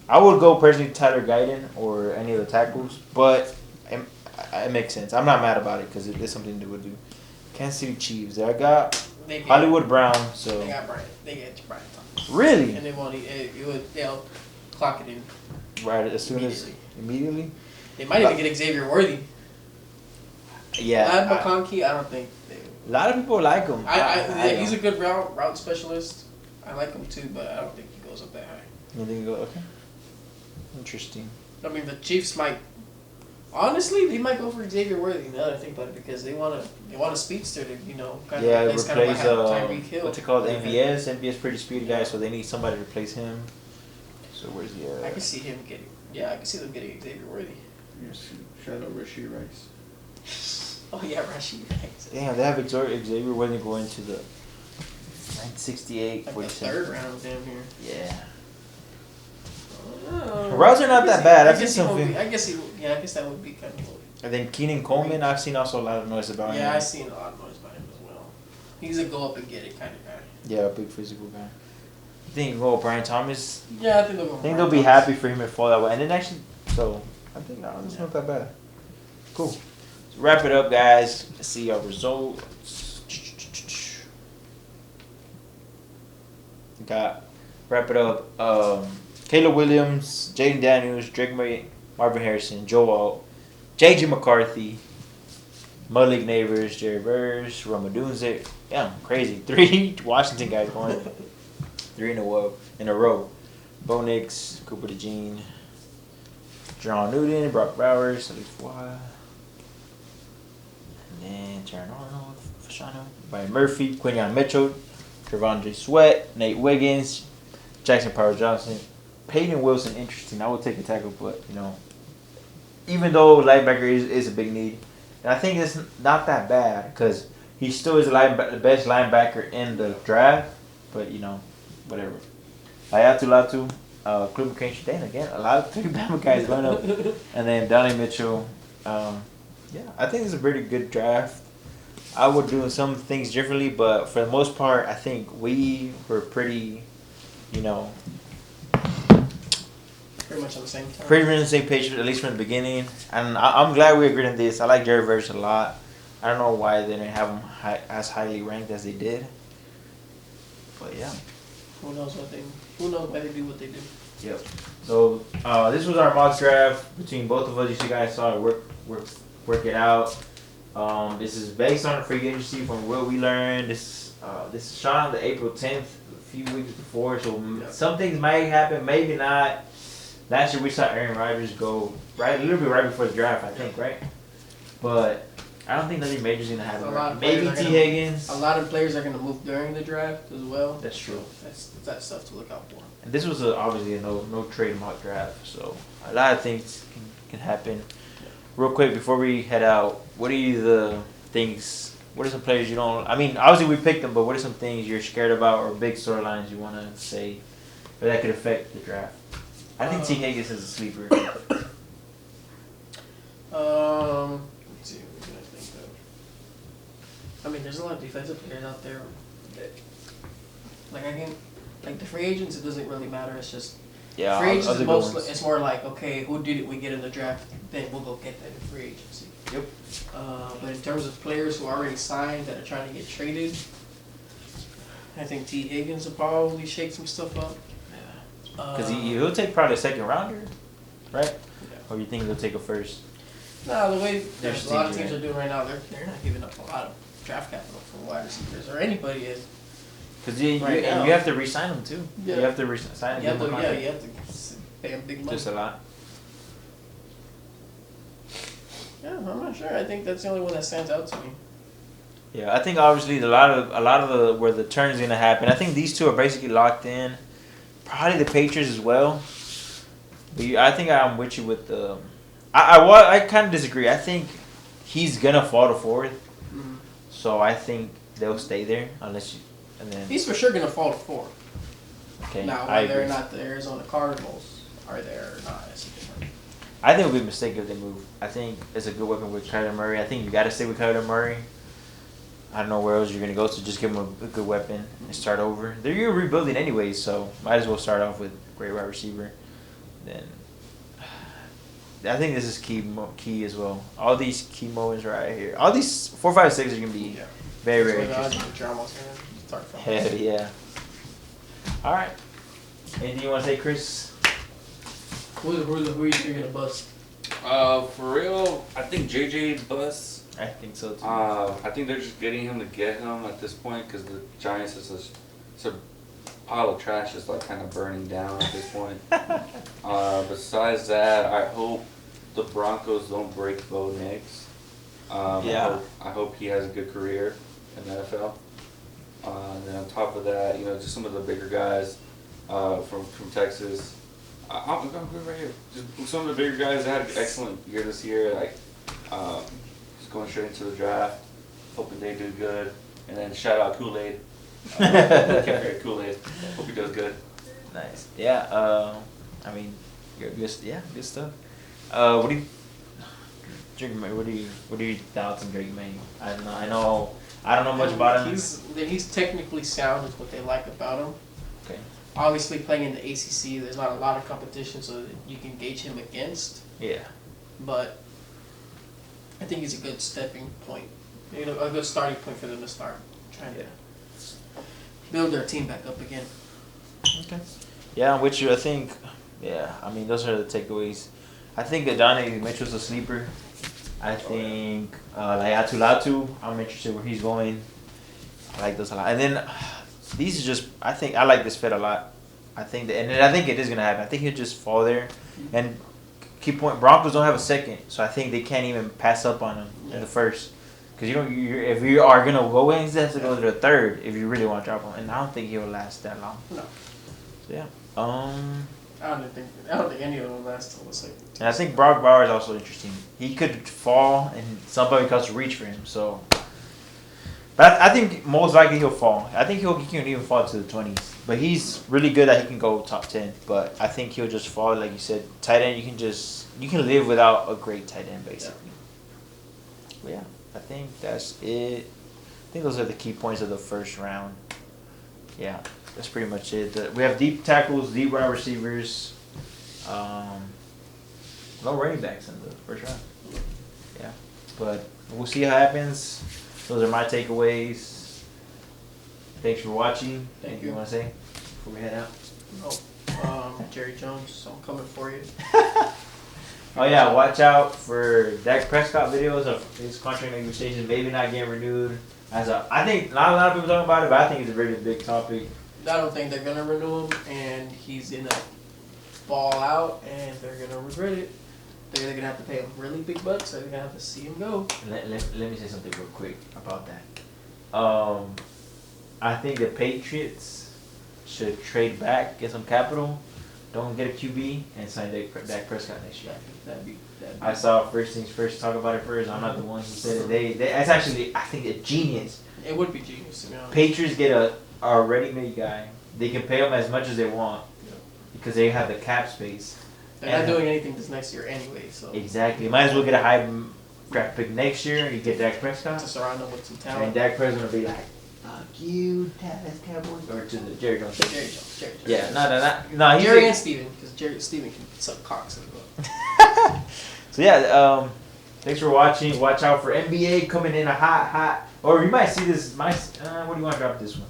I would go personally Tyler Guyton or any of the tackles, but it makes sense. I'm not mad about it because it's something they would do. Kansas City Chiefs. I got Hollywood Brown. So They got Brian. They get Brian Thomas. really, And they'll clock it in. right as soon as Immediately. immediately. They might even get Xavier Worthy. Yeah, Lad McConkey, I don't think. a lot of people like him. He's a good route specialist. I like him too, but I don't think he goes up that high. You think he go okay? Interesting. I mean, the Chiefs might. Honestly, they might go for Xavier Worthy. Now that I think about it, because they want a speedster to kind Yeah, of replace kind of like Tyreek Hill. what's it called? MVS. MVS pretty speedy guy, so they need somebody to replace him. So where's the? I can see him getting. Yeah, I can see them getting Xavier Worthy. Yes, shout out Rasheed Rice. Oh yeah, Rashid. Damn, they have Xavier Worthy going to the 968. Like the third round, damn near. Yeah. Oh, Routes are not that bad. I I've seen guess some. I guess that would be kind of cool. And then Keenan Coleman, I've seen also a lot of noise about him. Yeah, I've seen a lot of noise about him as well. He's a go up and get it kind of guy. Yeah, a big physical guy. You think go Brian Thomas? Yeah, I think they'll go. I think they'll be happy for him to fall that way. And then actually, so I think no, it's not that bad. Cool. So wrap it up, guys. Let's see our results. Got wrap it up. Caleb Williams, Jaden Daniels, Drake May, Marvin Harrison, Joe Alt, JJ McCarthy, Malik Neighbors, Jerry Burrs, Ramadunze. Yeah, crazy. 3 Washington guys going. 3 in a row. Bo Nix, Cooper DeJean, John Newton, Brock Bowers, Salif Fwa, and then Jaron Arnold, Fashano, Brian Murphy, Quinion Mitchell, Trevondre Sweat, Nate Wiggins, Jackson Power Johnson, Peyton Wilson. Interesting. I would take a tackle, but even though linebacker is a big need, and I think it's not that bad because he still is the best linebacker in the draft. But whatever. Latu, Cliff McCain, Dan again. A lot of 3 Bama guys going up, and then Donnie Mitchell. Yeah, I think it's a pretty good draft. I would do some things differently, but for the most part, I think we were pretty, Pretty much on the same time. pretty much on the same page, at least from the beginning. And I'm glad we agreed on this. I like Jerry Verse a lot. I don't know why they didn't have him as highly ranked as they did. But yeah. Who knows why they do what they do. Yep. So this was our mock draft between both of us. You guys saw it work it out. This is based on a free agency from what we learned. This is shot on the April 10th, a few weeks before. So some things might happen, maybe not. Last year we saw Aaron Rodgers go a little bit right before the draft, I think, right? But I don't think nothing major is gonna happen. Maybe T. Higgins. A lot of players are gonna move during the draft as well. That's true. That's stuff to look out for. And this was obviously a no trade mock draft, so a lot of things can happen. Real quick before we head out, what are some players you don't? I mean, obviously we picked them, but what are some things you're scared about or big storylines you want to say, or that could affect the draft? I think T. Higgins is a sleeper. Let's see, what can I think of? I mean, there's a lot of defensive players out there that, the free agents, it doesn't really matter. It's just Yeah, free agents other is good mostly, ones. it's more like, okay, who did it we get in the draft, then we'll go get that in free agency. Yep. But in terms of players who already signed that are trying to get traded, I think T. Higgins will probably shake some stuff up. Because he'll take probably a second rounder, right? Or you think he'll take a first? No, the way There's a lot of teams, teams right? are doing right now, they're not giving up a lot of draft capital for wide receivers or anybody is. Because you now. have to re-sign him too. Yeah. You have to re-sign him. You have to pay them big money. Just a lot. Yeah, I'm not sure. I think that's the only one that stands out to me. Yeah, I think obviously a lot of where the turn's gonna happen. I think these two are basically locked in. Probably the Patriots as well. But I think I'm with you with the. I kind of disagree. I think he's gonna fall to 4th. Mm-hmm. So I think they'll stay there unless you. And then. He's for sure gonna fall to 4. Okay. Now, I whether or agree. not the Arizona Cardinals are there or not, that's different. I think it would be a mistake if they move. I think it's a good weapon with Kyler Murray. I think you got to stay with Kyler Murray. I don't know where else you're going to go, so just give him a good weapon and start over. You're rebuilding anyways, so might as well start off with a great wide receiver. Then I think this is key as well. All these key moments right here. All these 4, 5, 6 are going to be very, very interesting. Hell yeah. All right. Anything you want to say, Chris? Who are you thinking gonna bust? For real, I think JJ bust. I think so too. I think they're just getting him to get him at this point because the Giants it's a pile of trash is like kind of burning down at this point. Besides that, I hope the Broncos don't break Bo Nix. Yeah. I hope he has a good career in the NFL. And then on top of that, you know, just some of the bigger guys from Texas. I'm good right here. Just some of the bigger guys that had an excellent year this year, like just going straight into the draft, hoping they do good. And then shout out Kool-Aid. Kool-Aid. Hope he does good. Nice. Yeah. I mean, good stuff. What do you thoughts on Drake May? I don't know much about him. He's technically sound is what they like about him. Okay. Obviously, playing in the ACC, there's not a lot of competition, so that you can gauge him against. Yeah. But I think he's a good stepping point, you know, a good starting point for them to start trying to build their team back up again. Okay. Yeah, I'm with you. I think. Yeah. I mean, those are the takeaways. I think Adonai Mitchell's a sleeper. I think Laiatu Latu, I'm interested where he's going. I like those a lot. And then these are just, I think I like this fit a lot. I think that, and I think it is gonna happen. I think he'll just fall there. And key point, Broncos don't have a second, so I think they can't even pass up on him in the first. Because if you are gonna go in, you have to go to the third if you really want to drop him. And I don't think he'll last that long. No. So yeah. I don't think any of them last till the second. And I think Brock Bauer is also interesting. He could fall and somebody comes to reach for him. So, but I think most likely he'll fall. I think he can even fall to the 20s. But he's really good that he can go top 10. But I think he'll just fall, like you said, tight end. You can live without a great tight end basically. Yeah. But yeah, I think that's it. I think those are the key points of the first round. Yeah. That's pretty much it. We have deep tackles, deep wide receivers, no running backs in the first round. Yeah, but we'll see how it happens. Those are my takeaways. Thanks for watching. Anything you want to say before we head out? No. Jerry Jones, I'm coming for you. Oh yeah, watch out for Dak Prescott videos of his contract negotiations maybe not getting renewed. I think not a lot of people talking about it, but I think it's a very big topic. I don't think they're gonna renew him, and he's gonna fall out, and they're gonna regret it. They're either gonna have to pay him really big bucks, or they're gonna have to see him go. Let me say something real quick about that. I think the Patriots should trade back, get some capital, don't get a QB, and sign Dak Prescott next year. That'd be I saw First Things First talk about it first. I'm not the one who said it. That's actually, I think, a genius. It would be genius, to be honest. Patriots get a ready-made guy. They can pay him as much as they want because they have the cap space. They're not doing anything this next year anyway, so. Exactly. Might as well get a high draft pick next year and you get Dak Prescott. To surround them with some And talent. Dak Prescott will be like, fuck you, Dallas Cowboys. Or to the Jerry Jones. Jerry Jones. Yeah, no. Jerry and Steven, because Steven can suck cocks as well. So yeah, thanks for watching. Watch out for NBA coming in a hot. Or you might see this. What do you want to drop this one?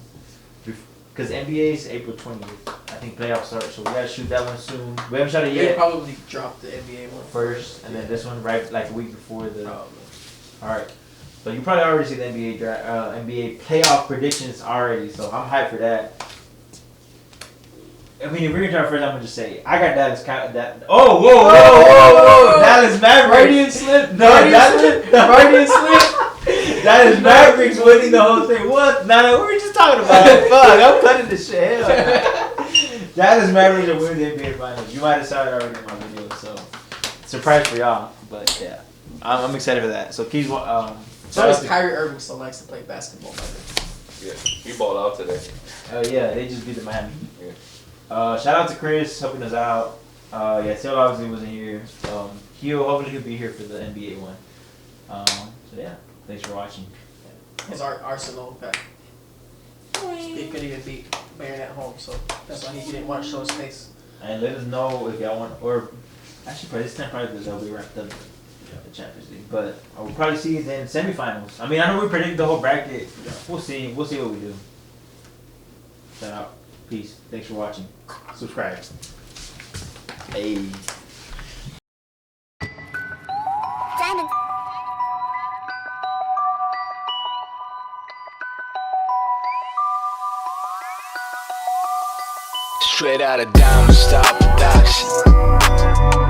Because NBA is April 20th. I think playoffs start, so we gotta shoot that one soon. We haven't shot it They yet. probably dropped the NBA one First, and then this one right like a week before the. Probably. All right. So you probably already see the NBA playoff predictions already. So I'm hyped for that. I mean, if we're gonna try first, I'm gonna just say I got Dallas. Whoa! Dallas Mavericks. Freudian slip. No, Freudian slip. Dallas Mavericks winning the whole thing. What? Nah, we were just talking about it. Fuck, I'm cutting this shit. Dallas Mavericks are winning the NBA Finals. You might have saw it already in my video, so surprise for y'all. But yeah, I'm excited for that. So Keys, So is Kyrie Irving still likes to play basketball, by the way. Yeah, he balled out today. Oh yeah, they just beat the Miami. Yeah. Shout out to Chris helping us out. Yeah, Seal obviously wasn't here. Hopefully he'll be here for the NBA one. So yeah, thanks for watching. His Arsenal back. He could even beat Bayern at home, so that's why he didn't want to show his face. And let us know if y'all want, or actually probably this time probably they'll be wrapped up the Champions League. But we'll probably see it in semifinals. I mean, I know we predicted the whole bracket. Yeah. We'll see what we do. Shout out. Peace. Thanks for watching. Subscribe. Hey. Diamond. Straight out of Diamond Star Production.